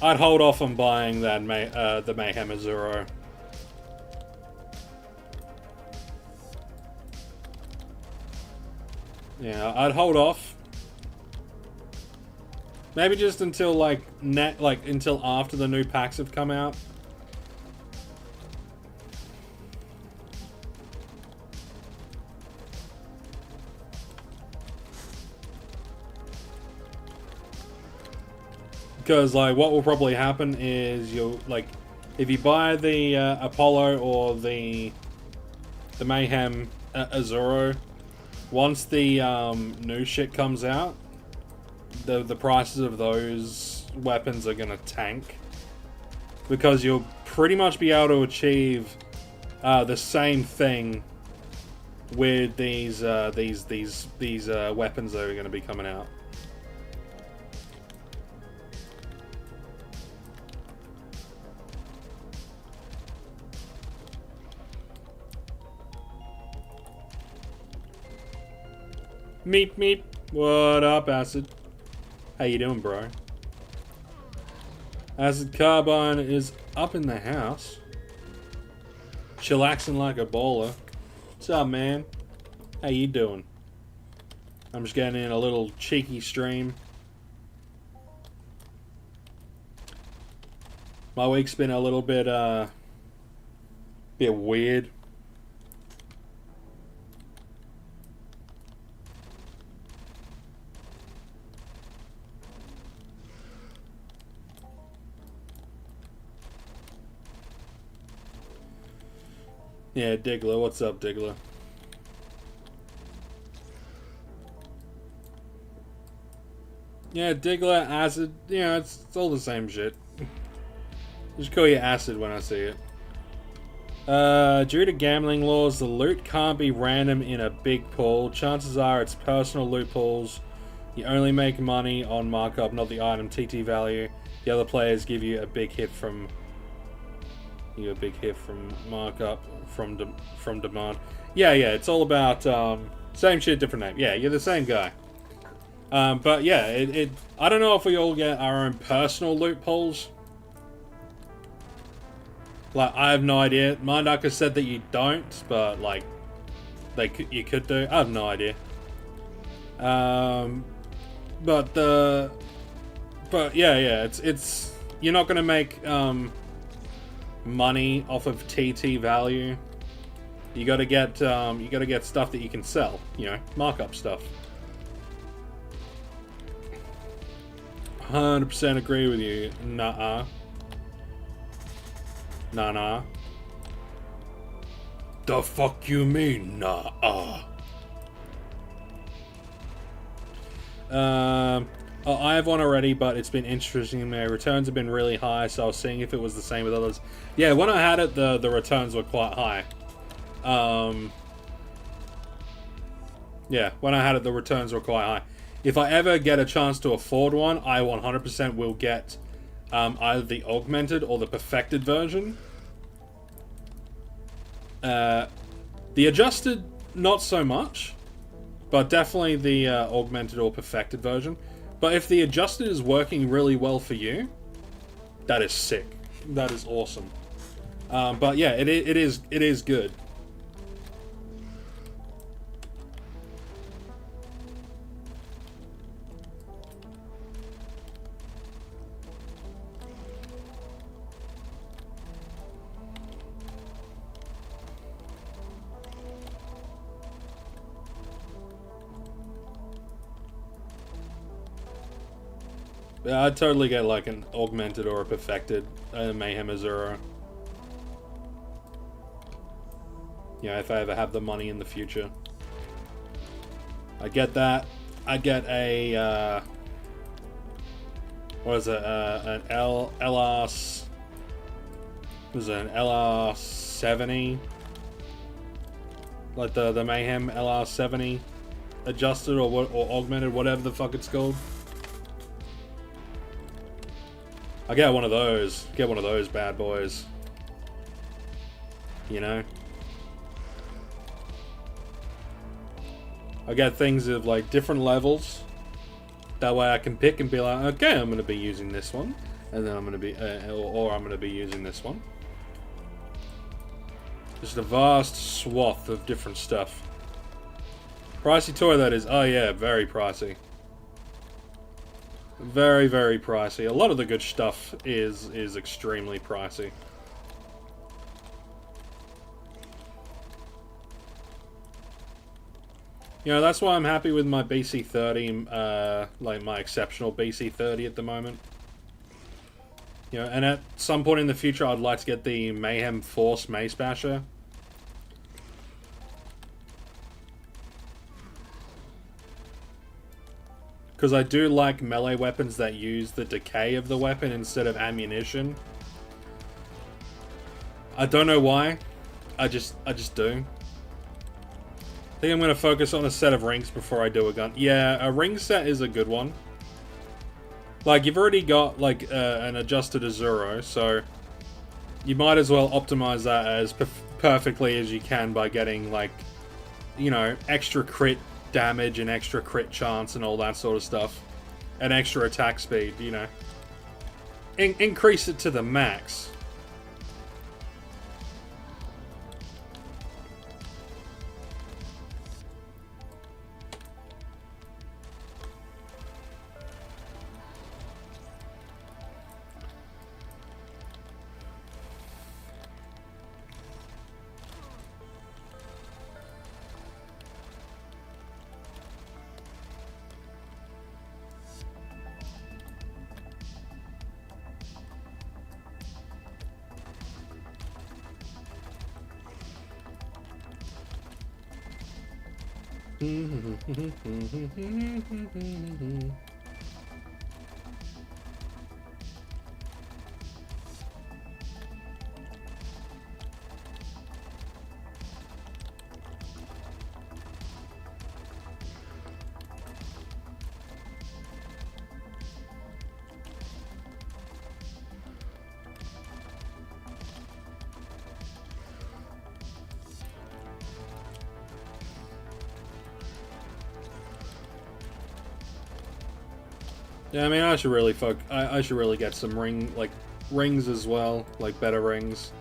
Speaker 1: I'd hold off on buying that the Mayhem Azuro. Yeah, I'd hold off. Maybe just until until after the new packs have come out. Because, like, what will probably happen is you'll, like, if you buy the Apollo or the Mayhem Azuro, once the new shit comes out, the prices of those weapons are gonna tank. Because you'll pretty much be able to achieve the same thing with these weapons that are gonna be coming out. Meep meep. What up, Acid? How you doing, bro? Acid Carbine is up in the house. Chillaxing like a bowler. What's up, man? How you doing? I'm just getting in a little cheeky stream. My week's been a little bit weird. Yeah, Diggler. What's up, Diggler? Yeah, Diglett, Acid, it's all the same shit. Just call you Acid when I see it. Due to gambling laws, the loot can't be random in a big pool. Chances are it's personal loot pools. You only make money on markup, not the item TT value. The other players give you a big hit from markup from demand. Yeah, it's all about same shit, different name. Yeah, you're the same guy. But yeah, I don't know if we all get our own personal loot pools. Like, I have no idea. Mindducker said that you don't, but like, you could do. I have no idea. But yeah, it's you're not gonna make money off of TT value. You gotta get stuff that you can sell. Markup stuff. 100% agree with you. Nah. The fuck you mean, nah? I have one already, but it's been interesting. My returns have been really high, so I was seeing if it was the same with others. Yeah, when I had it, the returns were quite high. Yeah, when I had it, the returns were quite high. If I ever get a chance to afford one, I 100% will get either the augmented or the perfected version. The adjusted, not so much, but definitely the augmented or perfected version. But if the adjusted is working really well for you, that is sick. That is awesome. But yeah, it is good. Yeah, I'd totally get like an augmented or a perfected Mayhem Azura. If I ever have the money in the future. I get that. I get a what is it? An LR. Was it an LR70? Like the Mayhem LR70 adjusted or augmented, whatever the fuck it's called. I get one of those. Get one of those bad boys. I get things of like different levels. That way I can pick and be like, okay, I'm going to be using this one, and then I'm going to be, or I'm going to be using this one. Just a vast swath of different stuff. Pricey toy that is. Oh yeah, very pricey. Very, very pricey. A lot of the good stuff is extremely pricey. That's why I'm happy with my BC30, like my exceptional BC30 at the moment. And at some point in the future, I'd like to get the Mayhem Force Mace Basher. Because I do like melee weapons that use the decay of the weapon instead of ammunition. I don't know why. I just do. I think I'm going to focus on a set of rings before I do a gun. Yeah, a ring set is a good one. Like, you've already got, like, an adjusted Azuro, so you might as well optimize that as perfectly as you can by getting, like, extra crit damage and extra crit chance and all that sort of stuff. And extra attack speed, increase it to the max. Yeah, I mean, I should really I should really get some rings as well, like better rings,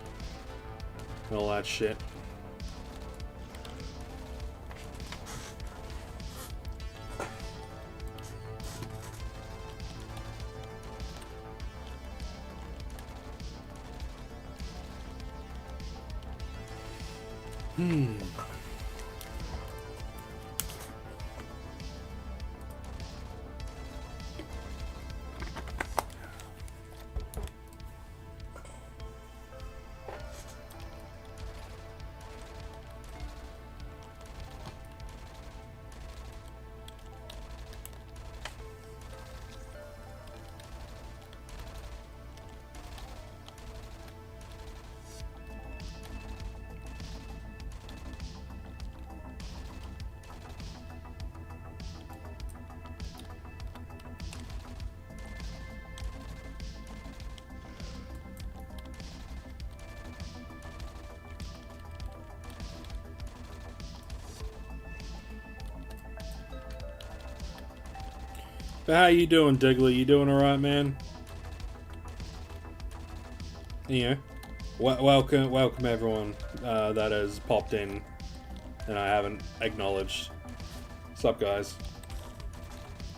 Speaker 1: and all that shit. But how you doing, Digley? You doing alright, man? Yeah. Welcome everyone that has popped in and I haven't acknowledged. What's up, guys?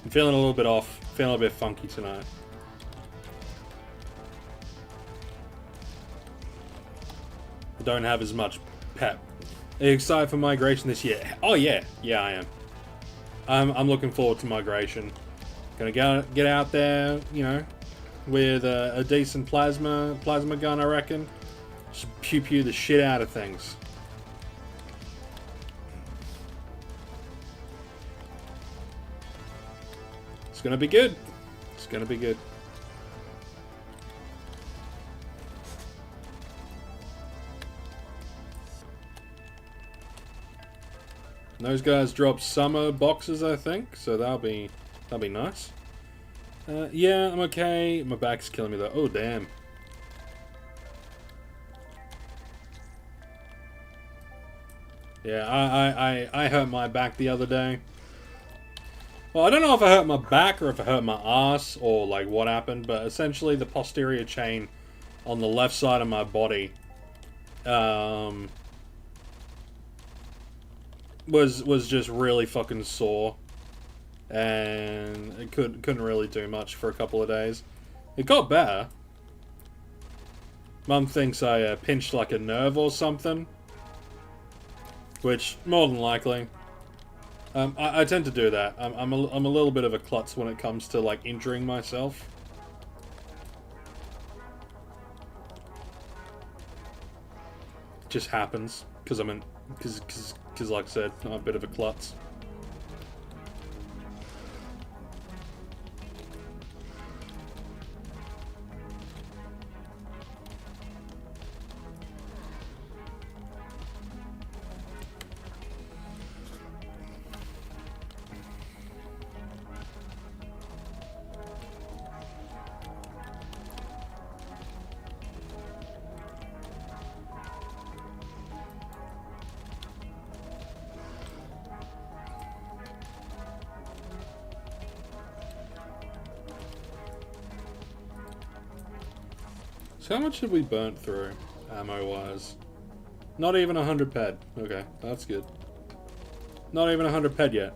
Speaker 1: I'm feeling a little bit off. Feeling a bit funky tonight. I don't have as much pep. Are you excited for migration this year? Oh yeah, yeah I am. I'm looking forward to migration. Gonna get out there, you know, with a decent plasma gun, I reckon. Just pew the shit out of things. It's gonna be good. It's gonna be good. And those guys drop summer boxes, I think, so that'll be nice. Yeah, I'm okay. My back's killing me though. Oh damn. Yeah, I hurt my back the other day. Well, I don't know if I hurt my back or if I hurt my ass or like what happened, but essentially the posterior chain on the left side of my body was just really fucking sore, and it couldn't really do much for a couple of days. It got better. Mum thinks I pinched like a nerve or something, which more than likely. I tend to do that. I'm a little bit of a klutz when it comes to like injuring myself. It just happens because because like I said, I'm a bit of a klutz. So how much have we burnt through, ammo-wise? Not even 100 ped. Okay, that's good. Not even 100 ped yet.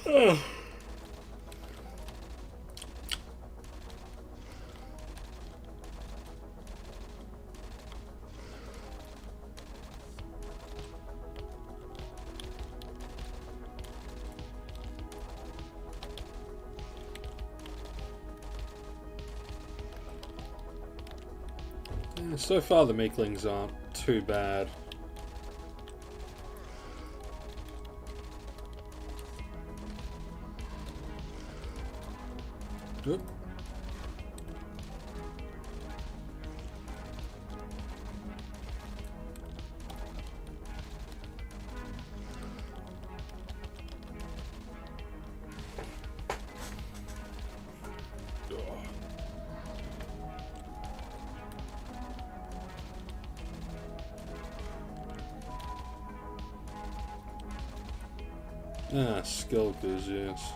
Speaker 1: Ugh. So far the Meeklings aren't too bad. Good. Ah, Skulkers, yes.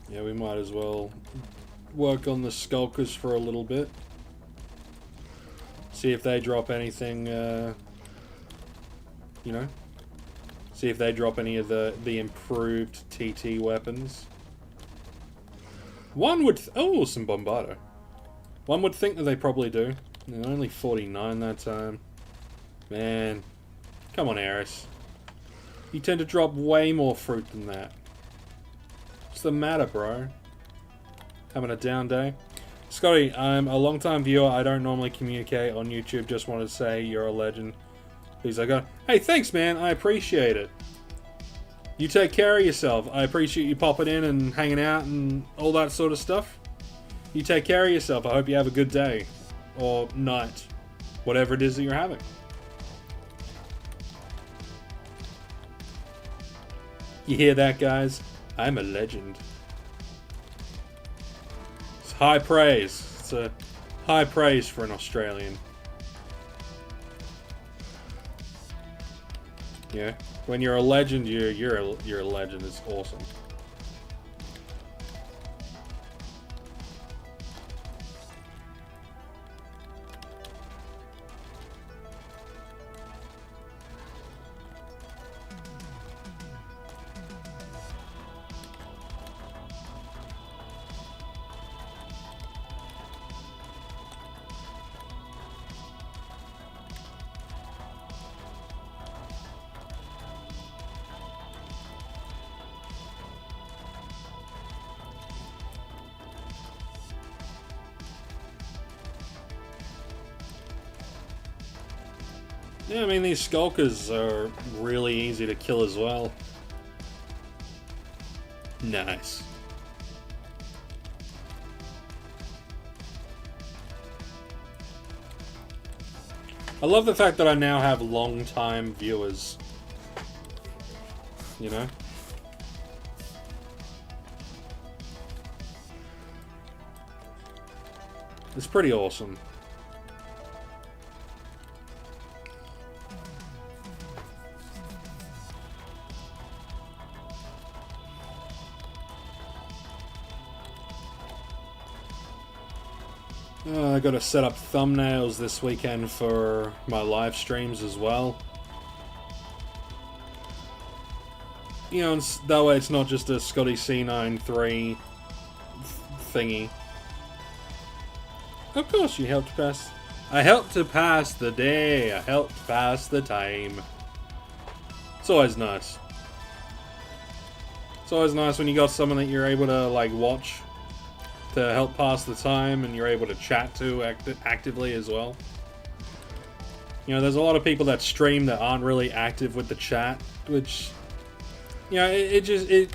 Speaker 1: Yeah, we might as well work on the Skulkers for a little bit. See if they drop anything, you know? See if they drop any of the improved TT weapons. One would... oh, some Bombardo. One would think that they probably do. They're only 49 that time. Man. Come on, ARIS. You tend to drop way more fruit than that. What's the matter, bro? Having a down day? Scotty, I'm a long-time viewer. I don't normally communicate on YouTube. Just wanted to say you're a legend. Please, I go. Hey, thanks, man. I appreciate it. You take care of yourself. I appreciate you popping in and hanging out and all that sort of stuff. You take care of yourself. I hope you have a good day. Or night. Whatever it is that you're having. You hear that, guys? I'm a legend. It's high praise. It's a high praise for an Australian. Yeah. When you're a legend, you're a legend. It's awesome. Yeah, I mean, these Skulkers are really easy to kill as well. Nice. I love the fact that I now have long-time viewers. You know? It's pretty awesome. I gotta set up thumbnails this weekend for my live streams as well. You know, that way it's not just a Scotty C93 thingy. Of course you helped pass. I helped to pass the day. I helped pass the time. It's always nice. It's always nice when you got someone that you're able to, like, watch to help pass the time, and you're able to chat to actively as well. You know, there's a lot of people that stream that aren't really active with the chat, which, you know, it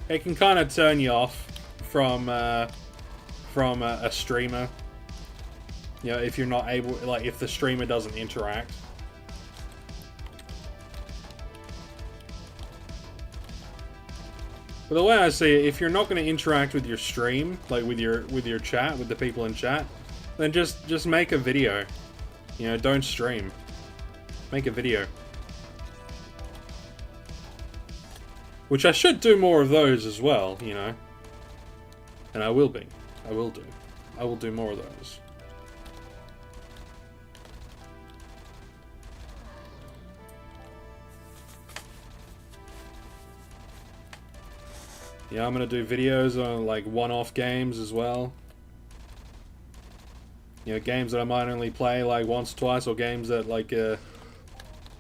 Speaker 1: can kind of turn you off from a streamer. You know, if you're not able, like, if the streamer doesn't interact. But the way I see it, if you're not going to interact with your stream, like with your chat, with the people in chat, then just make a video. You know, don't stream. Make a video. Which I should do more of those as well, you know. And I will be. I will do. I will do more of those. Yeah, I'm gonna do videos on, like, one-off games as well. You know, games that I might only play, like, once or twice, or games that, like,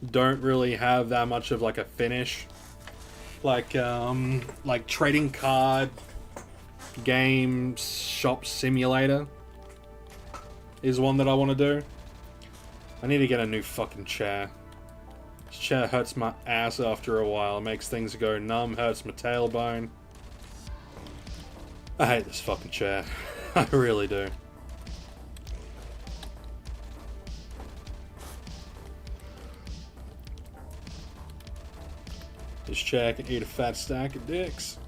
Speaker 1: don't really have that much of, like, a finish. like trading card game shop simulator is one that I want to do. I need to get a new fucking chair. This chair hurts my ass after a while. It makes things go numb, hurts my tailbone. I hate this fucking chair. I really do. This chair can eat a fat stack of dicks.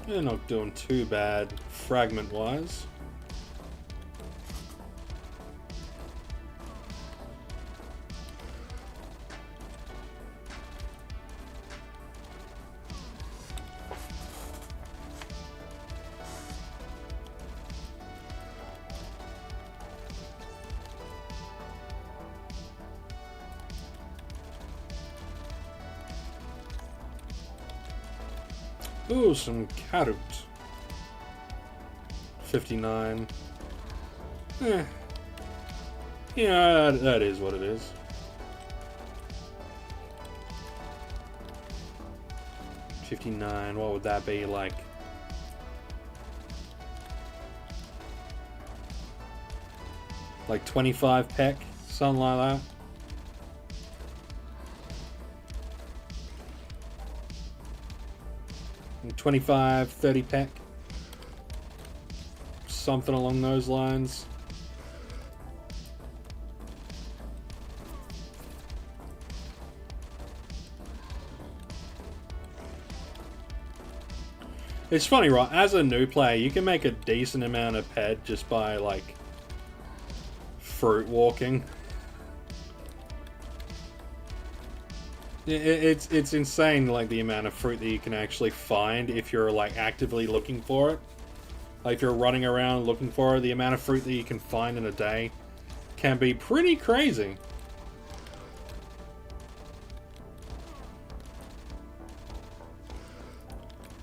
Speaker 1: They're not doing too bad fragment-wise. Ooh, some carrot. 59. Yeah, that is what it is. $59, what would that be like? Like 25 peck? Something like that. $25, 30 peck. Something along those lines. It's funny, right? As a new player, you can make a decent amount of ped just by, like, fruit walking. It's insane, like, the amount of fruit that you can actually find if you're, like, actively looking for it. Like, if you're running around looking for it, the amount of fruit that you can find in a day can be pretty crazy.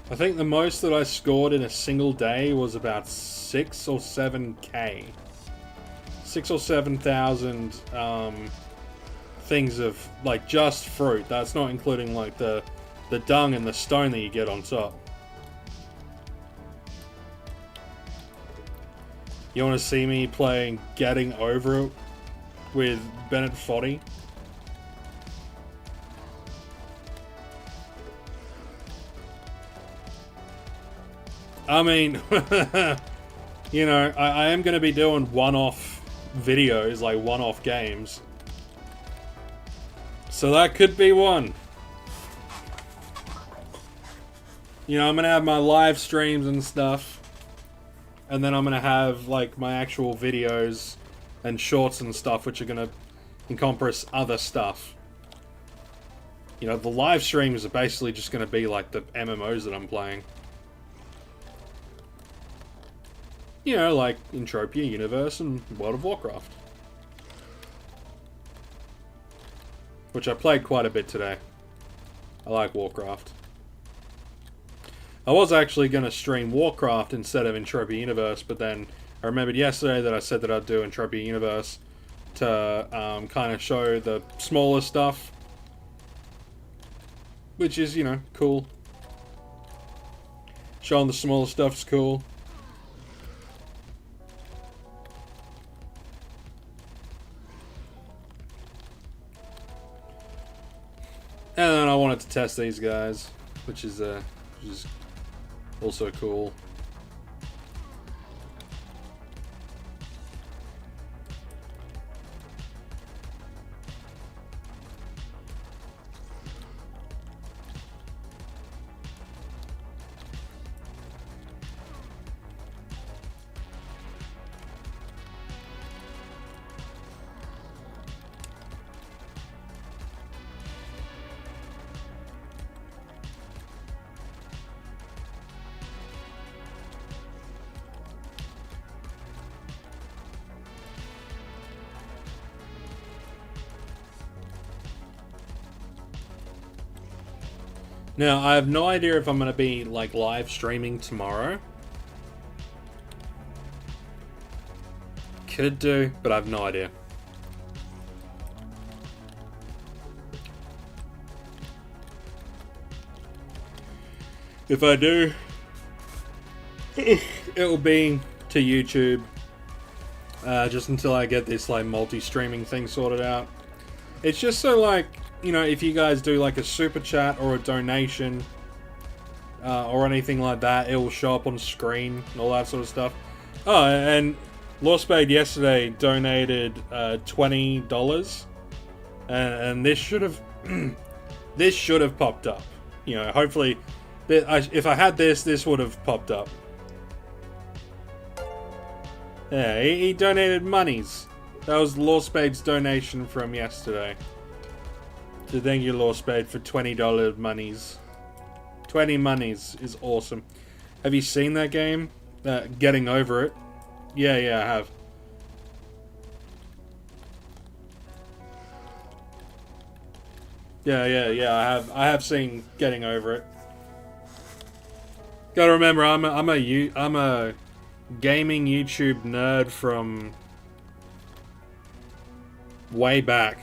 Speaker 1: I think the most that I scored in a single day was about 6 or 7k. 6 or 7,000, things of, like, just fruit. That's not including, like, the dung and the stone that you get on top. You want to see me playing Getting Over It with Bennett Foddy? I mean, you know, I am going to be doing one-off videos, like one-off games. So that could be one. You know, I'm going to have my live streams and stuff. And then I'm going to have, like, my actual videos and shorts and stuff, which are going to encompass other stuff. You know, the live streams are basically just going to be, like, the MMOs that I'm playing. You know, like Entropia Universe and World of Warcraft. Which I played quite a bit today. I like Warcraft. I was actually going to stream Warcraft instead of Entropia Universe, but then I remembered yesterday that I said that I'd do Entropia Universe to kind of show the smaller stuff. Which is, you know, cool. Showing the smaller stuff's cool. And then I wanted to test these guys, which is also cool. Now, I have no idea if I'm going to be, like, live streaming tomorrow. could do, but I have no idea. If I do, it'll be to YouTube, just until I get this like multi-streaming thing sorted out. It's just so like, you know, if you guys do like a super chat or a donation, or anything like that, it will show up on screen and all that sort of stuff. Oh, and Lawspade yesterday donated $20, and this should have this should have popped up. You know, hopefully, if I had this would have popped up. Yeah, he donated monies. That was Lawspade's donation from yesterday. So thank you, Lawspade, for $20 monies. 20 monies is awesome. Have you seen that game? Getting Over It? Yeah, I have. Yeah, I have seen Getting Over It. Gotta remember, I'm a gaming YouTube nerd from way back.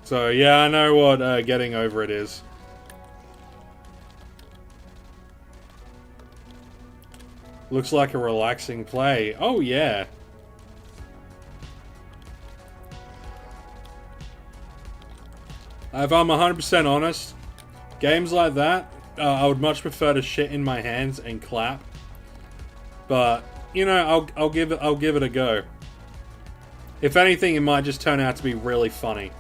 Speaker 1: So yeah, I know what Getting Over It is. Looks like a relaxing play. Oh yeah. If I'm 100% honest, games like that, I would much prefer to shit in my hands and clap. But you know, I'll give it a go. If anything, it might just turn out to be really funny.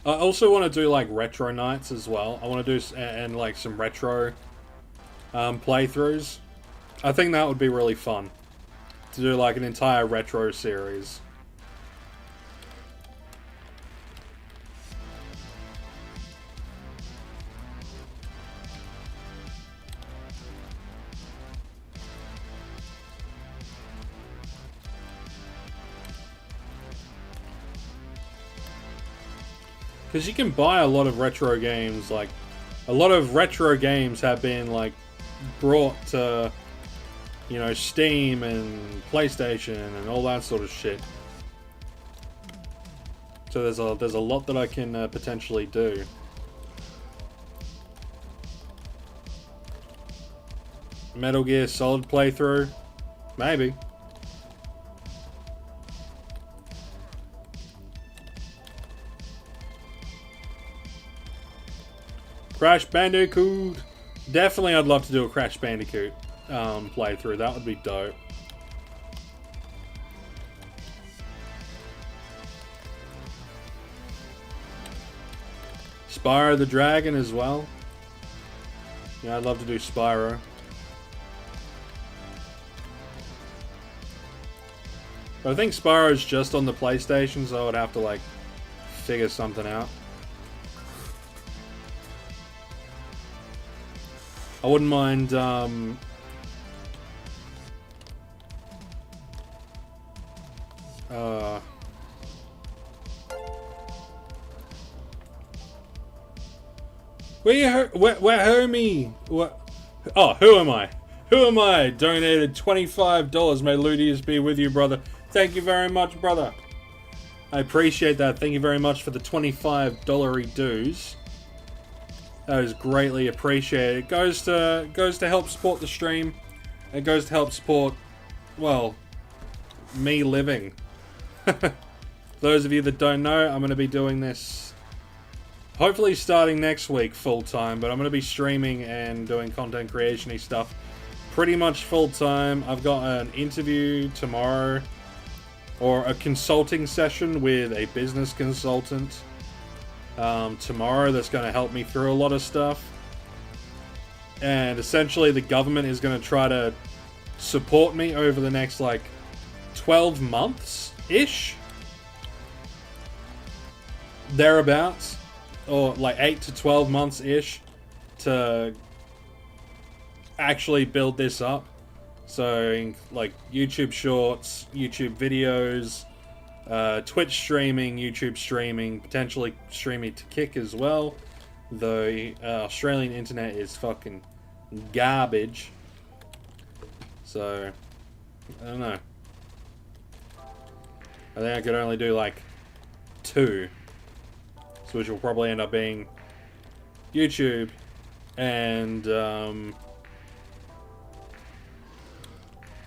Speaker 1: I also want to do like retro nights as well. I want to do and like some retro playthroughs. I think that would be really fun to do like an entire retro series. Because you can buy a lot of retro games, like, a lot of retro games have been, like, brought to, you know, Steam and PlayStation and all that sort of shit. So there's a lot that I can potentially do. Metal Gear Solid playthrough? Maybe. Crash Bandicoot. Definitely I'd love to do a Crash Bandicoot playthrough. That would be dope. Spyro the Dragon as well. Yeah, I'd love to do Spyro. But I think Spyro's just on the PlayStation, so I would have to like figure something out. I wouldn't mind, where homie? What? Oh, who am I? Who am I? Donated $25. May Ludius be with you, brother. Thank you very much, brother. I appreciate that. Thank you very much for the $25 dues. That is greatly appreciated. It goes to help support the stream. It goes to help support, well, me living. For those of you that don't know, I'm going to be doing this hopefully starting next week full time, but I'm going to be streaming and doing content creation-y stuff pretty much full-time. I've got an interview tomorrow, or a consulting session with a business consultant tomorrow that's going to help me through a lot of stuff. And essentially the government is going to try to support me over the next, like, 12 months-ish? Thereabouts. Or, like, 8 to 12 months-ish to actually build this up. So, like, YouTube Shorts, YouTube videos, Twitch streaming, YouTube streaming, potentially streaming to Kick as well. Though Australian internet is fucking garbage. So, I don't know. I think I could only do like 2. So which will probably end up being YouTube and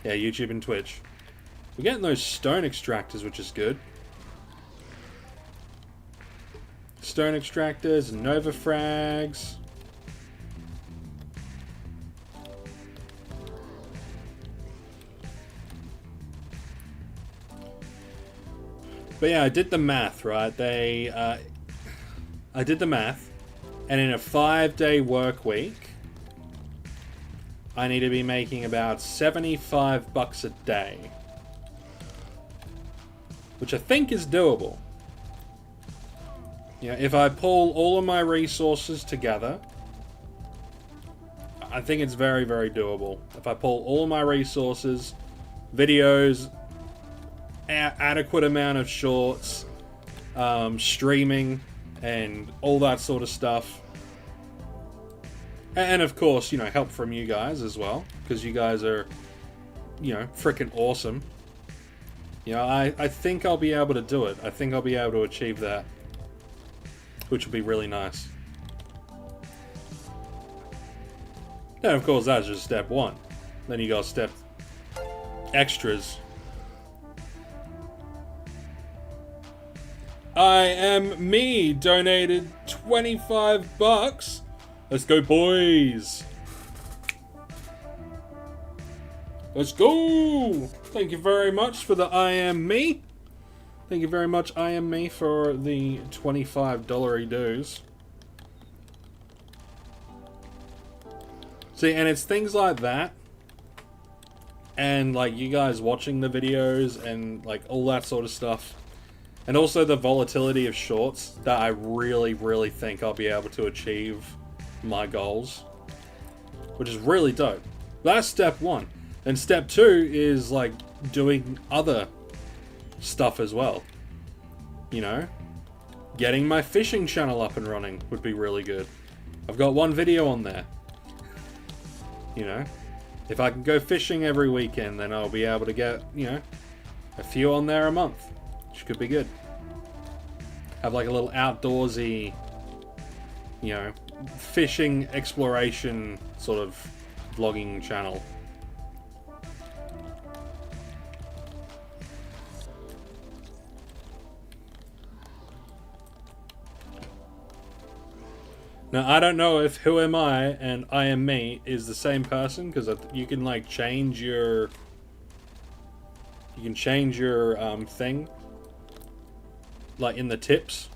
Speaker 1: yeah, YouTube and Twitch. We're getting those stone extractors, which is good. Stone extractors, Nova frags. But yeah, I did the math, right? I did the math, and in a 5-day work week, I need to be making about $75 a day. Which I think is doable. Yeah, if I pull all of my resources together, I think it's very, very doable. If I pull all of my resources, videos, adequate amount of shorts, streaming, and all that sort of stuff. And of course, you know, help from you guys as well, because you guys are, you know, freaking awesome. You know, I think I'll be able to do it. I think I'll be able to achieve that, which would be really nice. And of course, that's just step 1. Then you got step extras. I am me donated $25. Let's go, boys. Let's go. Thank you very much for the I am me. Thank you very much, I am me, for the $25 dues. See, and it's things like that, and like you guys watching the videos and like all that sort of stuff. And also the volatility of shorts that I really, really think I'll be able to achieve my goals. Which is really dope. That's step 1. And step 2 is like doing other stuff as well. You know? Getting my fishing channel up and running would be really good. I've got 1 video on there. You know? If I can go fishing every weekend, then I'll be able to get, you know, a few on there a month. Which could be good. Have like a little outdoorsy, you know, fishing exploration sort of vlogging channel. Now, I don't know if Who Am I and I Am Me is the same person, because you can like change your... You can change your thing. Like in the tips.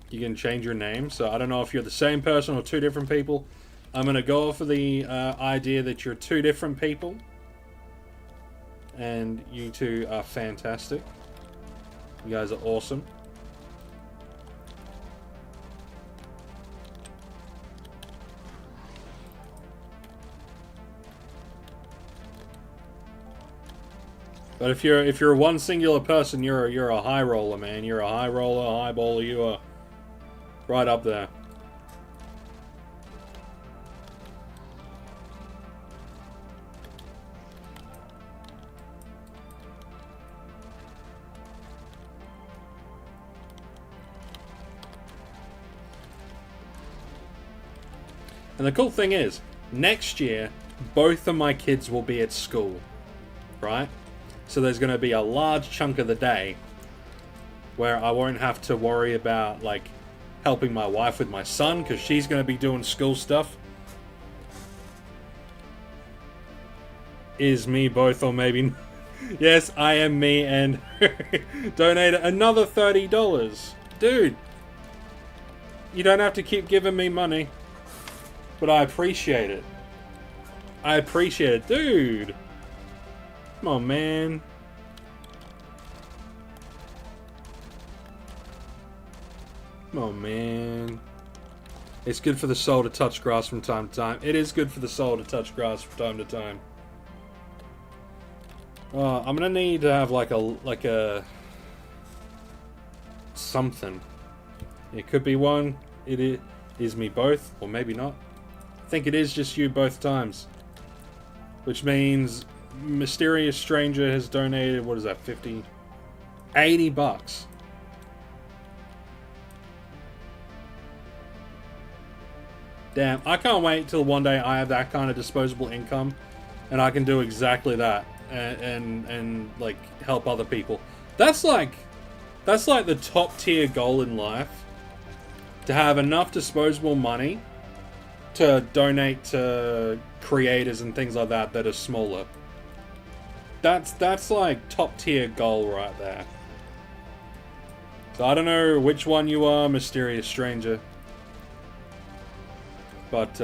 Speaker 1: You can change your name. So I don't know if you're the same person or 2 different people. I'm going to go for the idea that you're 2 different people. And you 2 are fantastic. You guys are awesome. But if you're one singular person, you're a high roller, man. You're a high roller, a high baller. You are right up there. And the cool thing is, next year, both of my kids will be at school, right? So there's going to be a large chunk of the day where I won't have to worry about, like, helping my wife with my son, because she's going to be doing school stuff. is me both, or maybe... Yes, I am me and donated another $30. Dude, you don't have to keep giving me money, but I appreciate it. I appreciate it. Dude, come on, man. Come on, man. It's good for the soul to touch grass from time to time. It is good for the soul to touch grass from time to time. I'm gonna need to have like a something. It could be one. It is me both, or maybe not. I think it is just you both times. Which means Mysterious Stranger has donated, what is that, 50? 80 bucks. Damn, I can't wait till one day I have that kind of disposable income and I can do exactly that and like help other people. That's like the top tier goal in life. To have enough disposable money to donate to creators and things like that are smaller. That's like top tier goal right there. So I don't know which one you are, Mysterious Stranger. But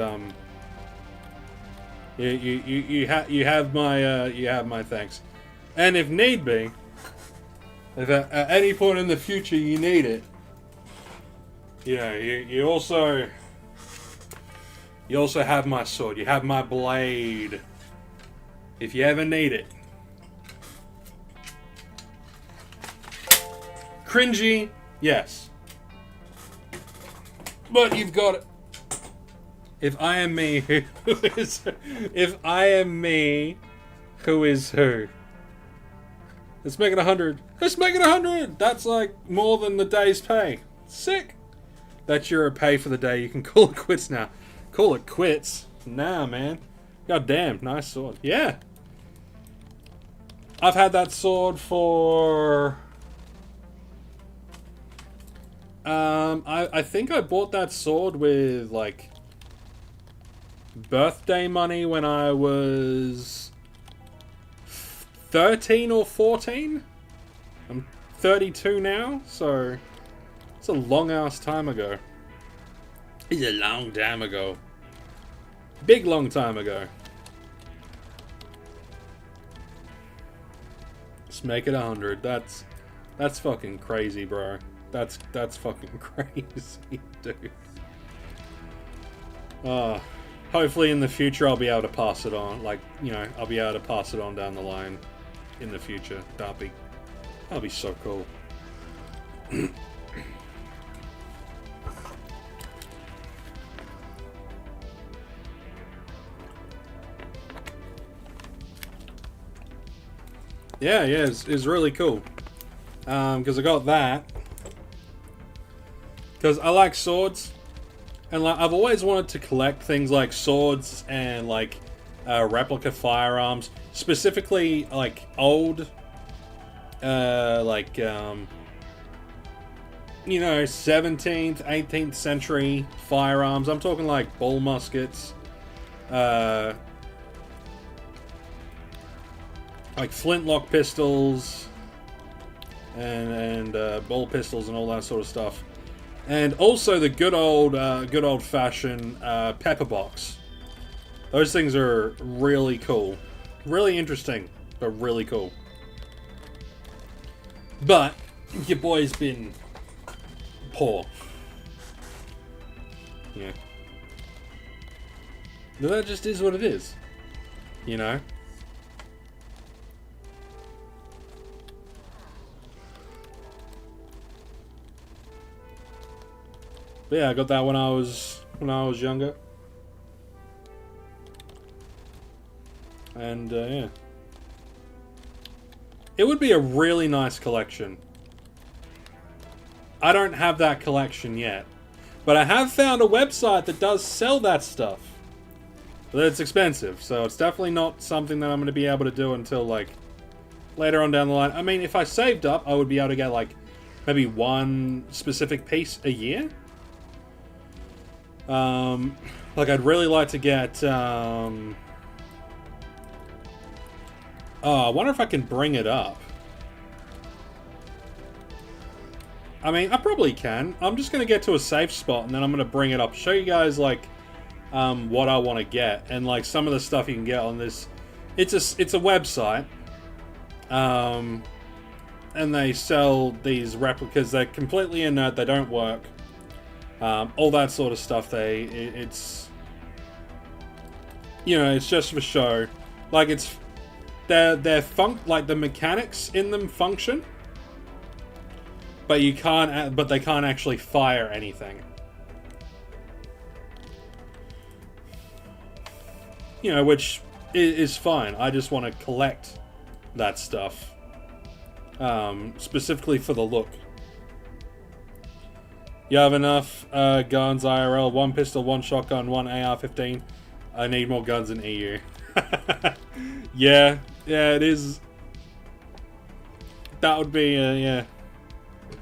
Speaker 1: you have my thanks. And if need be, if at any point in the future you need it, you know, you also have my sword. You have my blade. If you ever need it. Cringy, yes. But you've got it. If I am me, who is... If I am me, who is who? Let's make it 100. Let's make it 100! That's like more than the day's pay. Sick! That's your pay for the day. You can call it quits now. Call it quits? Nah, man. God damn, nice sword. Yeah. I've had that sword for... I think I bought that sword with, like, birthday money when I was 13 or 14. I'm 32 now, so it's a long-ass time ago. It's a long time ago. Big long time ago. Let's make it 100. That's fucking crazy, bro. That's fucking crazy, dude. Hopefully in the future I'll be able to pass it on. Like, you know, I'll be able to pass it on down the line in the future. That'll be so cool. Yeah, it's really cool. Because I got that. Because I like swords. And like, I've always wanted to collect things like swords and like replica firearms. Specifically like old, you know, 17th, 18th century firearms. I'm talking like bull muskets. Like flintlock pistols. And bull pistols and all that sort of stuff. And also the good old-fashioned pepper box. Those things are really cool. Really interesting, but really cool. But your boy's been poor. Yeah. But that just is what it is. You know? But yeah, I got that when I was younger. And yeah. It would be a really nice collection. I don't have that collection yet. But I have found a website that does sell that stuff. But it's expensive, so it's definitely not something that I'm going to be able to do until, like, later on down the line. I mean, if I saved up, I would be able to get, like, maybe one specific piece a year. Like, I'd really like to get, Oh, I wonder if I can bring it up. I mean, I probably can. I'm just going to get to a safe spot, and then I'm going to bring it up. Show you guys, like, what I want to get. And, like, some of the stuff you can get on this. It's a website. And they sell these replicas. They're completely inert. They don't work. All that sort of stuff. It's... You know, it's just for show. Like, it's... They're like, the mechanics in them function. But you can't... But they can't actually fire anything. You know, which is fine. I just want to collect that stuff. Specifically for the look. You have enough guns IRL, 1 pistol, 1 shotgun, 1 AR-15. I need more guns in EU. Yeah, it is. That would be, yeah.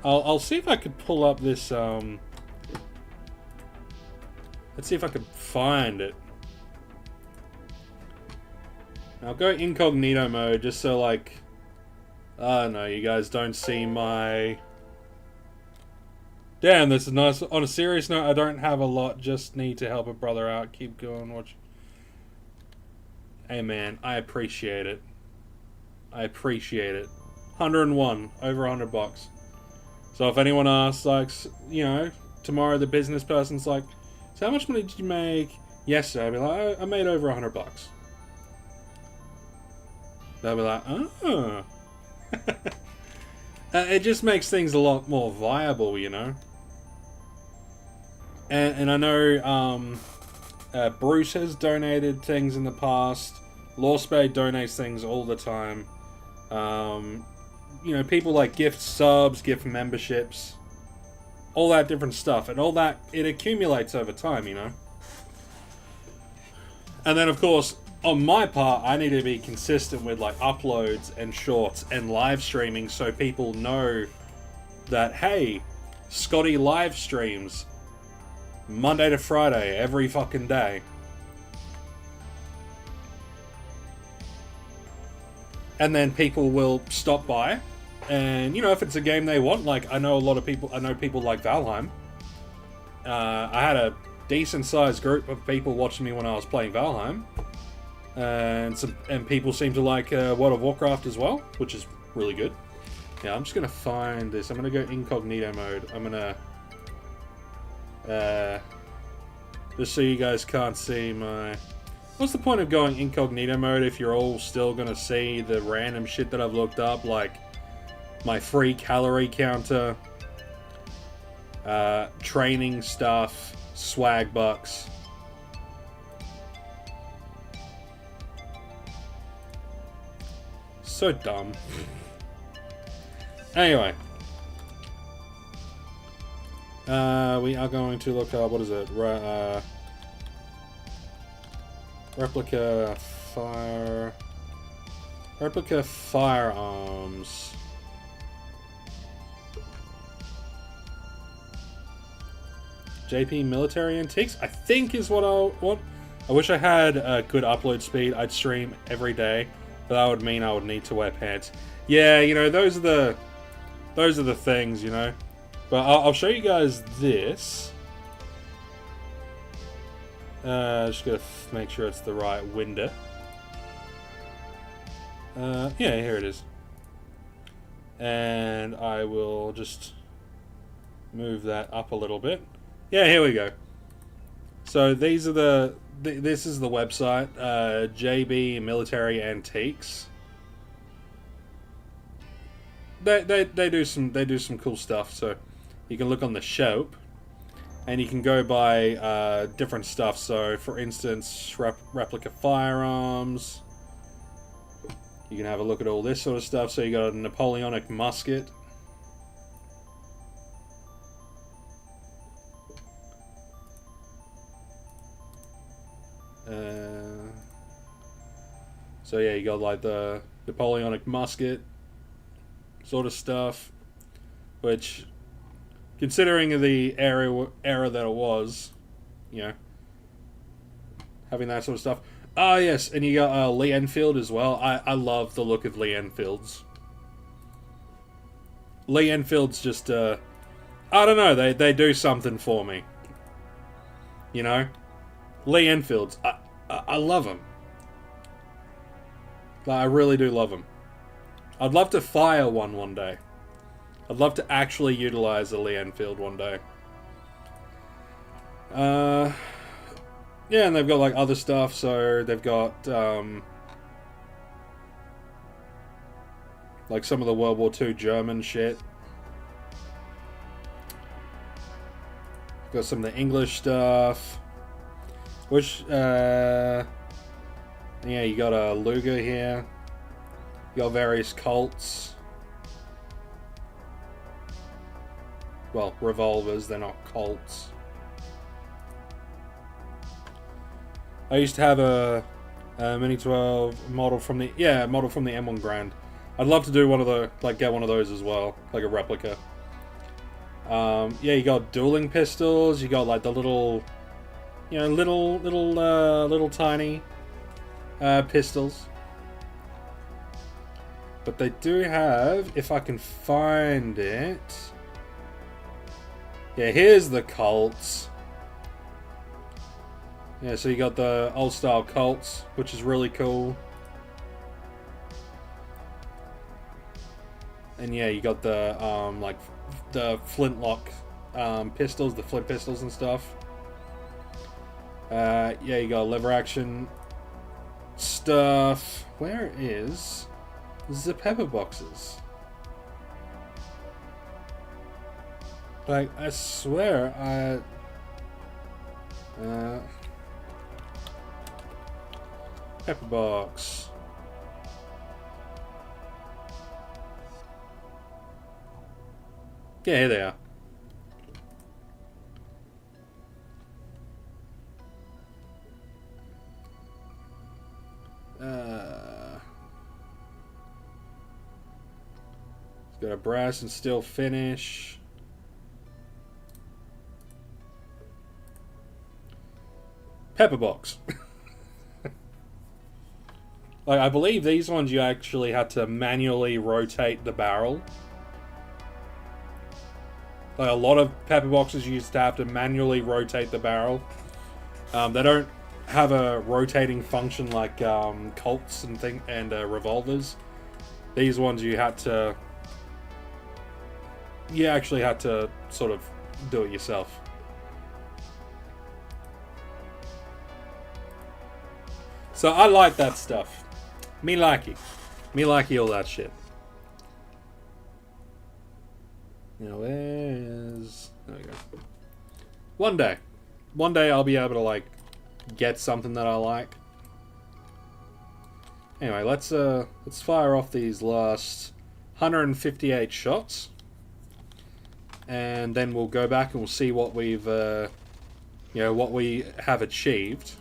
Speaker 1: I'll see if I could pull up this, let's see if I could find it. I'll go incognito mode just so, like, I don't know, you guys don't see my... Damn, this is nice. On a serious note, I don't have a lot, just need to help a brother out. Keep going, watch. Hey man, I appreciate it. I appreciate it. 101, over $100. So if anyone asks, like, you know, tomorrow the business person's like, so how much money did you make yesterday? I'll be like, I made over $100. They'll be like, oh. It just makes things a lot more viable, you know. And I know Bruce has donated things in the past. Lawspade donates things all the time. You know, people like gift subs, gift memberships, all that different stuff, and all that, it accumulates over time, you know. And then, of course, on my part, I need to be consistent with, like, uploads and shorts and live streaming so people know that, hey, Scotty live streams Monday to Friday, every fucking day. And then people will stop by, and, you know, if it's a game they want, like, I know people like Valheim. I had a decent-sized group of people watching me when I was playing Valheim. And people seem to like World of Warcraft as well, which is really good. Yeah, I'm just gonna find this. I'm gonna go incognito mode. I'm gonna just so you guys can't see my... What's the point of going incognito mode if you're all still gonna see the random shit that I've looked up, like my free calorie counter, training stuff, swag bucks. So dumb. Anyway. We are going to look up, what is it? Replica firearms. JP Military Antiques, I think is what I want. I wish I had a good upload speed. I'd stream every day. But that would mean I would need to wear pants. Yeah, you know, those are the things, you know. But I'll show you guys this. Just gotta make sure it's the right window. Yeah, here it is. And I will just move that up a little bit. Yeah, here we go. So these are this is the website, JB Military Antiques. They do some cool stuff. So you can look on the shop, and you can go by different stuff. So for instance, replica firearms. You can have a look at all this sort of stuff. So you got a Napoleonic musket. So yeah, you got like the Napoleonic musket sort of stuff, which, considering the era that it was, you know, having that sort of stuff. Ah, yes, and you got Lee Enfield as well. I love the look of Lee Enfields. Lee Enfield's just, I don't know, they do something for me. You know? Lee Enfields, I love them. I really do love them. I'd love to fire one day. I'd love to actually utilize a Lee Enfield one day. Yeah, and they've got like other stuff, so they've got like some of the World War II German shit. Got some of the English stuff. Which, yeah, you got a Luger here. You got various Colts. Well, revolvers, they're not Colts. I used to have a Mini 12 model from the M1 Grand. I'd love to do one of the, like, get one of those as well, like a replica. Yeah, you got dueling pistols. You got like the little, you know, little tiny pistols. But they do have, if I can find it. Yeah, here's the Colts. Yeah, so you got the old style Colts, which is really cool. And yeah, you got the like the flintlock pistols, the flint pistols and stuff. Yeah, you got lever action stuff. Where is the pepper boxes? Like, I swear pepper box. Yeah, here they are. It's got a brass and steel finish. Pepper box. Like, I believe these ones you actually had to manually rotate the barrel. Like, a lot of pepper boxes you used to have to manually rotate the barrel. They don't have a rotating function like Colts and revolvers. These ones you actually had to sort of do it yourself. So I like that stuff. Me likey all that shit. Now where's... There we go. One day I'll be able to like get something that I like. Anyway, let's fire off these last 158 shots, and then we'll go back and we'll see what we've what we have achieved.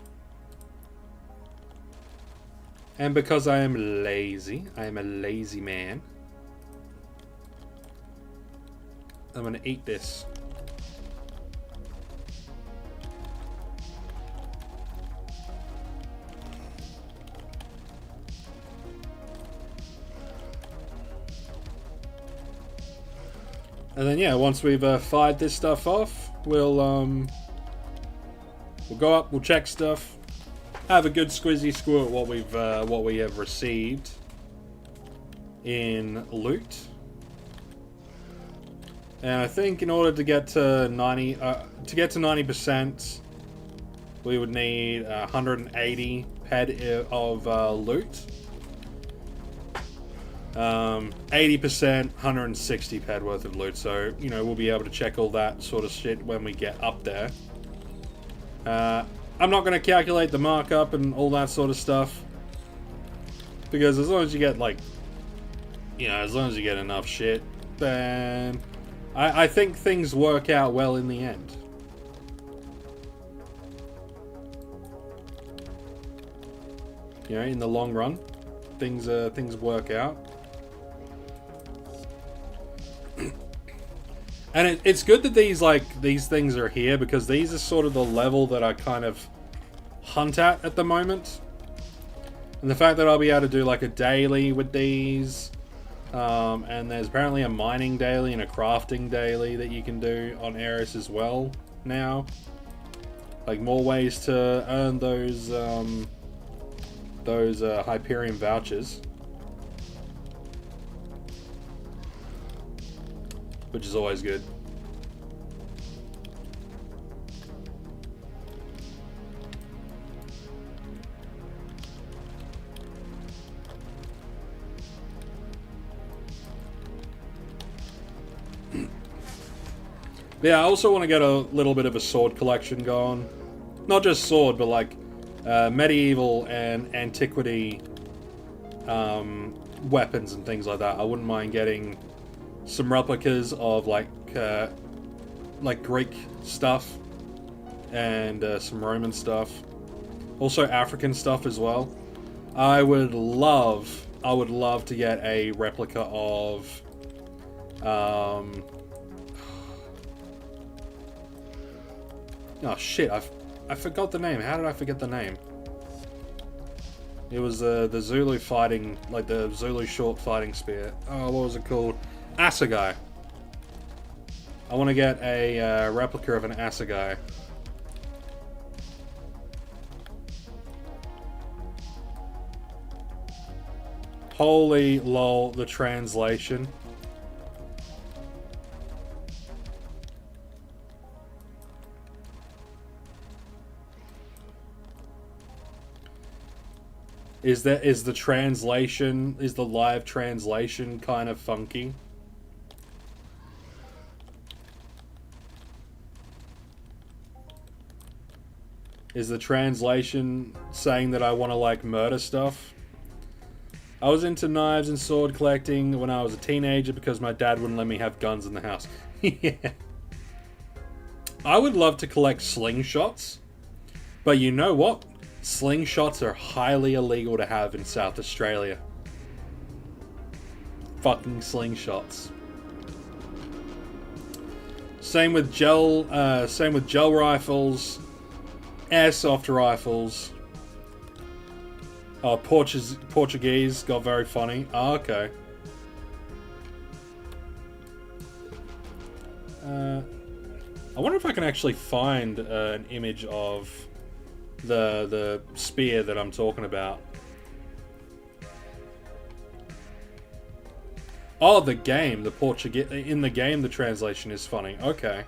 Speaker 1: And because I am lazy, I am a lazy man, I'm gonna eat this. And then yeah, once we've fired this stuff off, we'll go up, we'll check stuff, have a good squizzy squirrel at what we have received in loot. And I think in order to get to 90%, we would need 180 ped of loot. 80%, 160 ped worth of loot. So, you know, we'll be able to check all that sort of shit when we get up there. I'm not going to calculate the markup and all that sort of stuff, because as long as you get, like, you know, as long as you get enough shit, then I think things work out well in the end. You know, in the long run, things work out. And it's good that these things are here, because these are sort of the level that I kind of hunt at the moment. And the fact that I'll be able to do like a daily with these, and there's apparently a mining daily and a crafting daily that you can do on ARIS as well now. Like more ways to earn those Hyperion vouchers, which is always good. Yeah, I also want to get a little bit of a sword collection going. Not just sword, but like medieval and antiquity weapons and things like that. I wouldn't mind getting some replicas of like Greek stuff and some Roman stuff. Also African stuff as well. I would love to get a replica of oh shit, I forgot the name. How did I forget the name? It was the Zulu fighting, like the Zulu short fighting spear. Oh, what was it called? Assegai. I want to get a replica of an Assegai. Holy lol, the translation. Is the translation, is the live translation kind of funky? Is the translation saying that I want to like murder stuff? I was into knives and sword collecting when I was a teenager because my dad wouldn't let me have guns in the house. Yeah. I would love to collect slingshots, but you know what? Slingshots are highly illegal to have in South Australia. Fucking slingshots. Same with gel rifles, airsoft rifles. Oh, Portuguese got very funny. Oh, okay. I wonder if I can actually find an image of the spear that I'm talking about. Oh, the game, the Portuguese in the game, the translation is funny. Okay.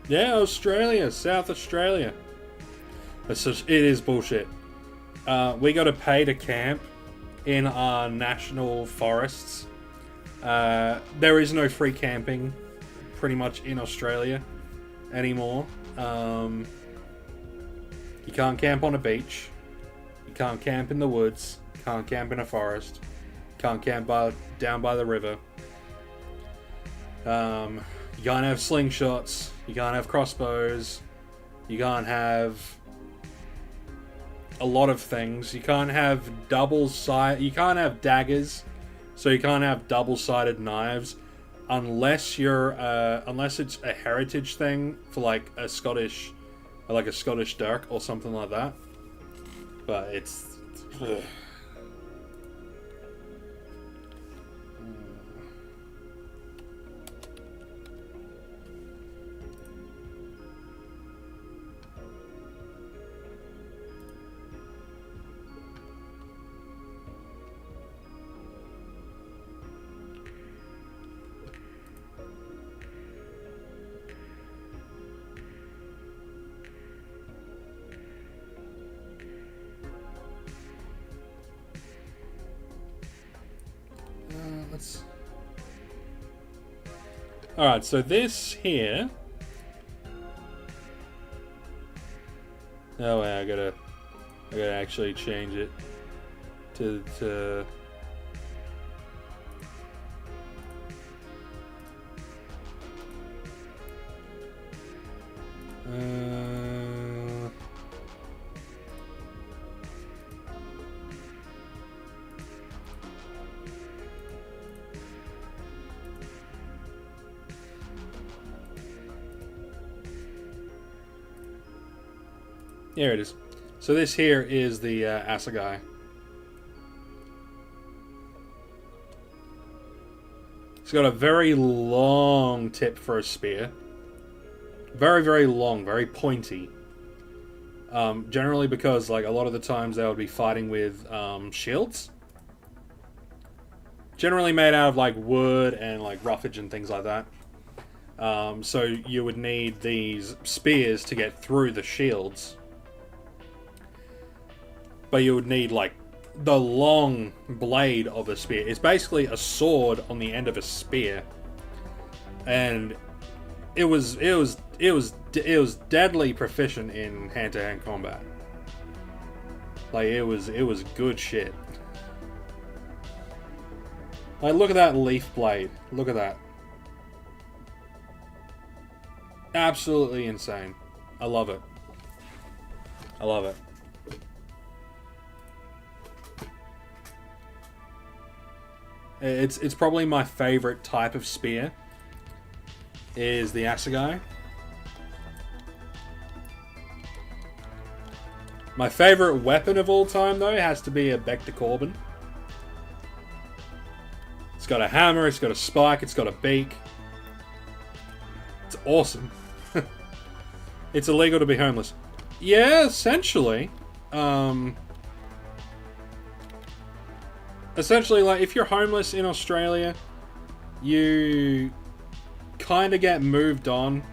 Speaker 1: Yeah, Australia, South Australia. It's just, it is bullshit. We got to pay to camp in our national forests. There is no free camping, pretty much, in Australia anymore. You can't camp on a beach. You can't camp in the woods. You can't camp in a forest. You can't camp down by the river. You can't have slingshots. You can't have crossbows. You can't have a lot of things. You can't have you can't have daggers. So you can't have double-sided knives unless you're unless it's a heritage thing for like a Scottish dirk or something like that. But it's ugh. Alright, so this here... Oh, wait, I gotta actually change it to... Here it is. So this here is the assegai. It's got a very long tip for a spear. Very, very long, very pointy. Generally because, like, a lot of the times they would be fighting with shields. Generally made out of, like, wood and, like, roughage and things like that. So you would need these spears to get through the shields. But you would need, like, the long blade of a spear. It's basically a sword on the end of a spear. And it was deadly proficient in hand-to-hand combat. Like, it was good shit. Like, look at that leaf blade. Look at that. Absolutely insane. I love it. I love it. It's probably my favorite type of spear. Is the assegai. My favorite weapon of all time, though, has to be a Bector Corbin. It's got a hammer, it's got a spike, it's got a beak. It's awesome. It's illegal to be homeless. Yeah, essentially. Essentially, like, if you're homeless in Australia, you kind of get moved on.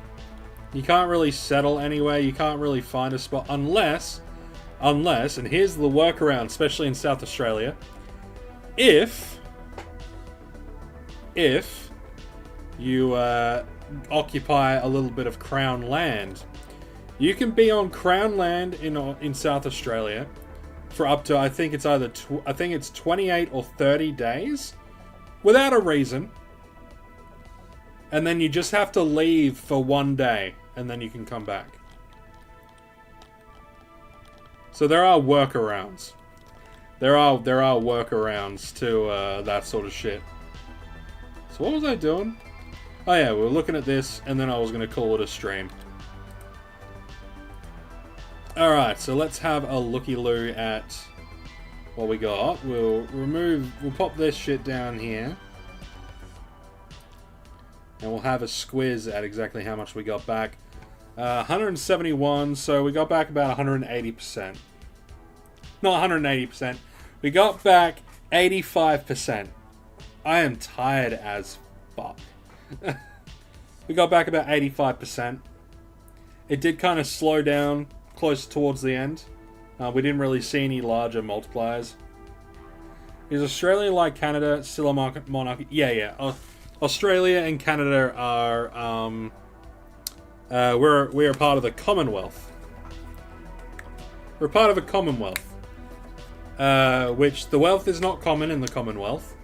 Speaker 1: You can't really settle anywhere. You can't really find a spot unless, and here's the workaround, especially in South Australia, if you occupy a little bit of Crown land, you can be on Crown land in South Australia for up to, I think it's 28 or 30 days without a reason. And then you just have to leave for one day, and then you can come back. So there are workarounds. There are workarounds to that sort of shit. So what was I doing? Oh yeah, we were looking at this, and then I was going to call it a stream. Alright, so let's have a looky-loo at what we got. We'll pop this shit down here. And we'll have a squiz at exactly how much we got back. 171, so we got back about 180%. Not 180%. We got back 85%. I am tired as fuck. We got back about 85%. It did kind of slow down close towards the end. We didn't really see any larger multipliers. Is Australia like Canada still a monarchy? Yeah. Australia and Canada are we're part of the Commonwealth. We're part of a Commonwealth, which the wealth is not common in the Commonwealth.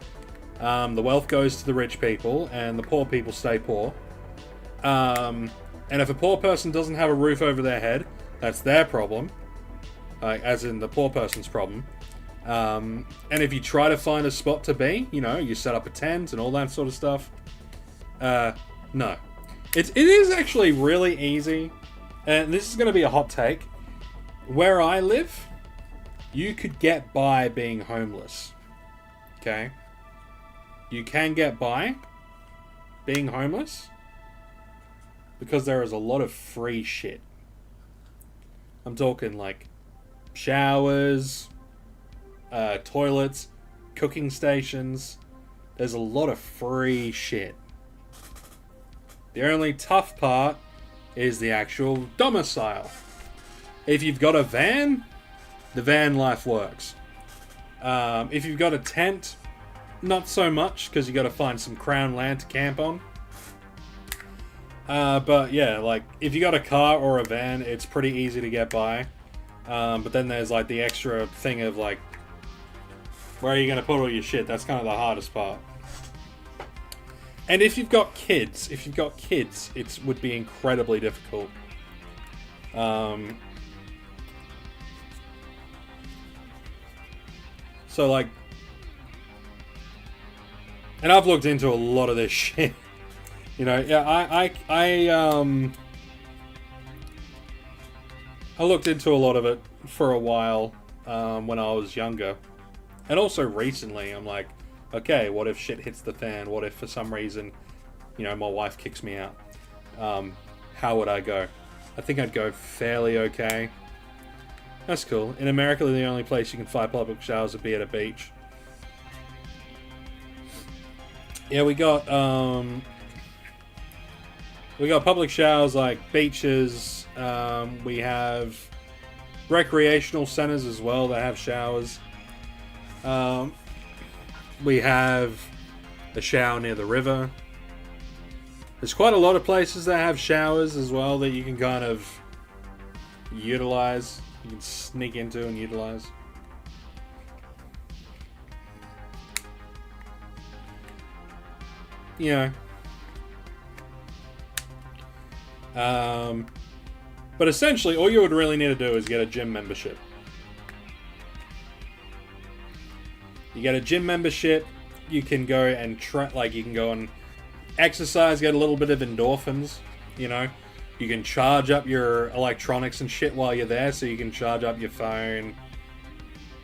Speaker 1: The wealth goes to the rich people, and the poor people stay poor. And if a poor person doesn't have a roof over their head, that's their problem, as in the poor person's problem. And if you try to find a spot to be, you set up a tent and all that sort of stuff. No. It is actually really easy, and this is going to be a hot take. Where I live, you could get by being homeless. Okay? You can get by being homeless because there is a lot of free shit. I'm talking like showers, toilets, cooking stations. There's a lot of free shit. The only tough part is the actual domicile. If you've got a van, the van life works. If you've got a tent, not so much, because you got to find some Crown land to camp on. But yeah, like, if you got a car or a van, it's pretty easy to get by. But then there's like the extra thing of like, where are you going to put all your shit? That's kind of the hardest part. And if you've got kids, it would be incredibly difficult. So like, and I've looked into a lot of this shit. I looked into a lot of it for a while when I was younger. And also recently, I'm like, okay, what if shit hits the fan? What if for some reason, you know, my wife kicks me out? How would I go? I think I'd go fairly okay. That's cool. In America, the only place you can find public showers would be at a beach. Yeah, we got public showers like beaches. We have recreational centers as well that have showers. We have a shower near the river. There's quite a lot of places that have showers as well that you can kind of utilize. You can sneak into and utilize. You know. But essentially, all you would really need to do is get a gym membership. You get a gym membership, you can go and you can go and exercise, get a little bit of endorphins, you know. You can charge up your electronics and shit while you're there, so you can charge up your phone,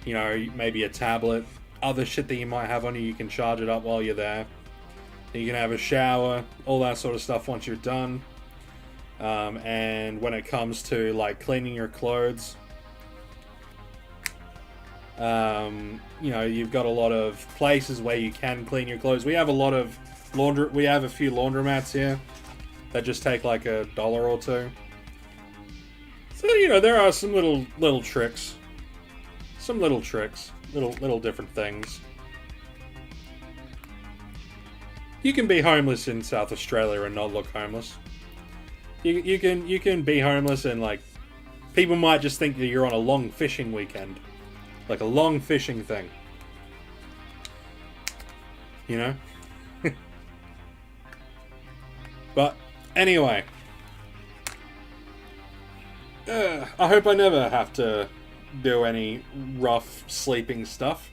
Speaker 1: you know, maybe a tablet, other shit that you might have on you, you can charge it up while you're there. You can have a shower, all that sort of stuff once you're done. And when it comes to like cleaning your clothes, you know, you've got a lot of places where you can clean your clothes. We have a lot of we have a few laundromats here that just take like $1 or $2. So, you know, there are some little tricks. Some little tricks. Little different things. You can be homeless in South Australia and not look homeless. You can be homeless and like people might just think that you're on a long fishing weekend. Like a long fishing thing. You know? But anyway, I hope I never have to do any rough sleeping stuff,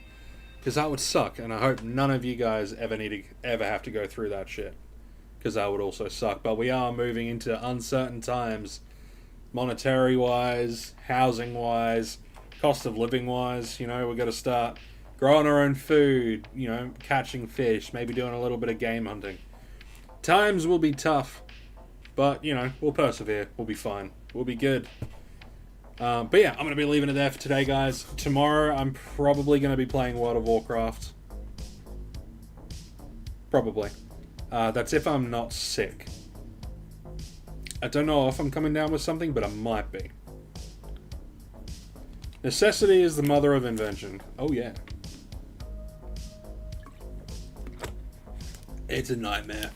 Speaker 1: because that would suck, and I hope none of you guys ever have to go through that shit, because that would also suck. But we are moving into uncertain times, monetary wise, housing wise, cost of living wise. You know, we've got to start growing our own food, you know, catching fish, maybe doing a little bit of game hunting. Times will be tough, but, you know, we'll persevere. We'll be fine. We'll be good. But yeah, I'm going to be leaving it there for today, guys. Tomorrow, I'm probably going to be playing World of Warcraft. Probably. That's if I'm not sick. I don't know if I'm coming down with something, but I might be. Necessity is the mother of invention. Oh, yeah. It's a nightmare.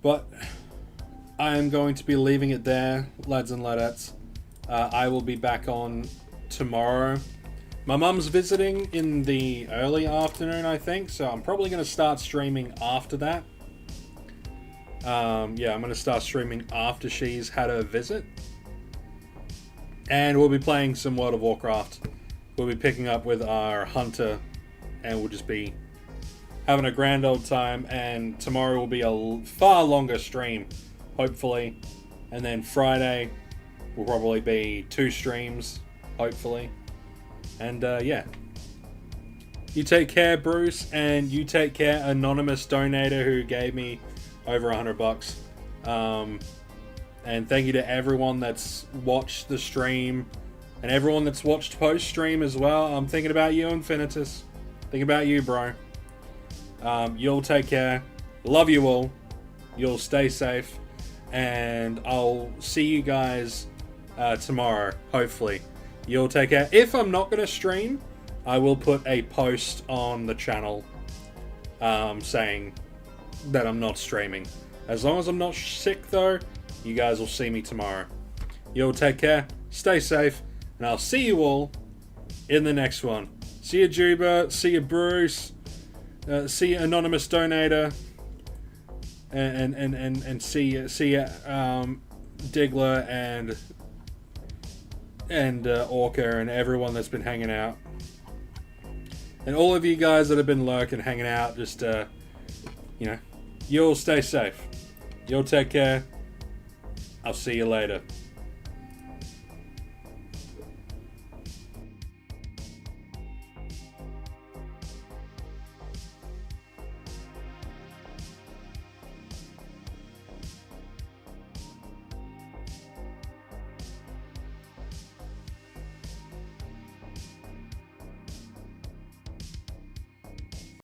Speaker 1: But I am going to be leaving it there, lads and ladettes. I will be back on tomorrow. My mum's visiting in the early afternoon, I think, so I'm probably going to start streaming after that. Yeah, I'm going to start streaming after she's had her visit. And we'll be playing some World of Warcraft. We'll be picking up with our hunter, and we'll just be having a grand old time. And tomorrow will be a far longer stream, hopefully. And then Friday will probably be 2 streams, hopefully. And yeah. You take care, Bruce, and you take care, anonymous donator who gave me over $100. And thank you to everyone that's watched the stream and everyone that's watched post-stream as well. I'm thinking about you, Infinitus. Thinking about you, bro. You'll take care. Love you all. You'll stay safe. And I'll see you guys tomorrow, hopefully. You'll take care. If I'm not going to stream, I will put a post on the channel saying that I'm not streaming. As long as I'm not sick, though, you guys will see me tomorrow. You'll take care, stay safe, and I'll see you all in the next one. See you, Juba. See you, Bruce. See you, anonymous donator. And see you, Diggler and Orca and everyone that's been hanging out. And all of you guys that have been lurking, hanging out, just you'll stay safe. You'll take care. I'll see you later.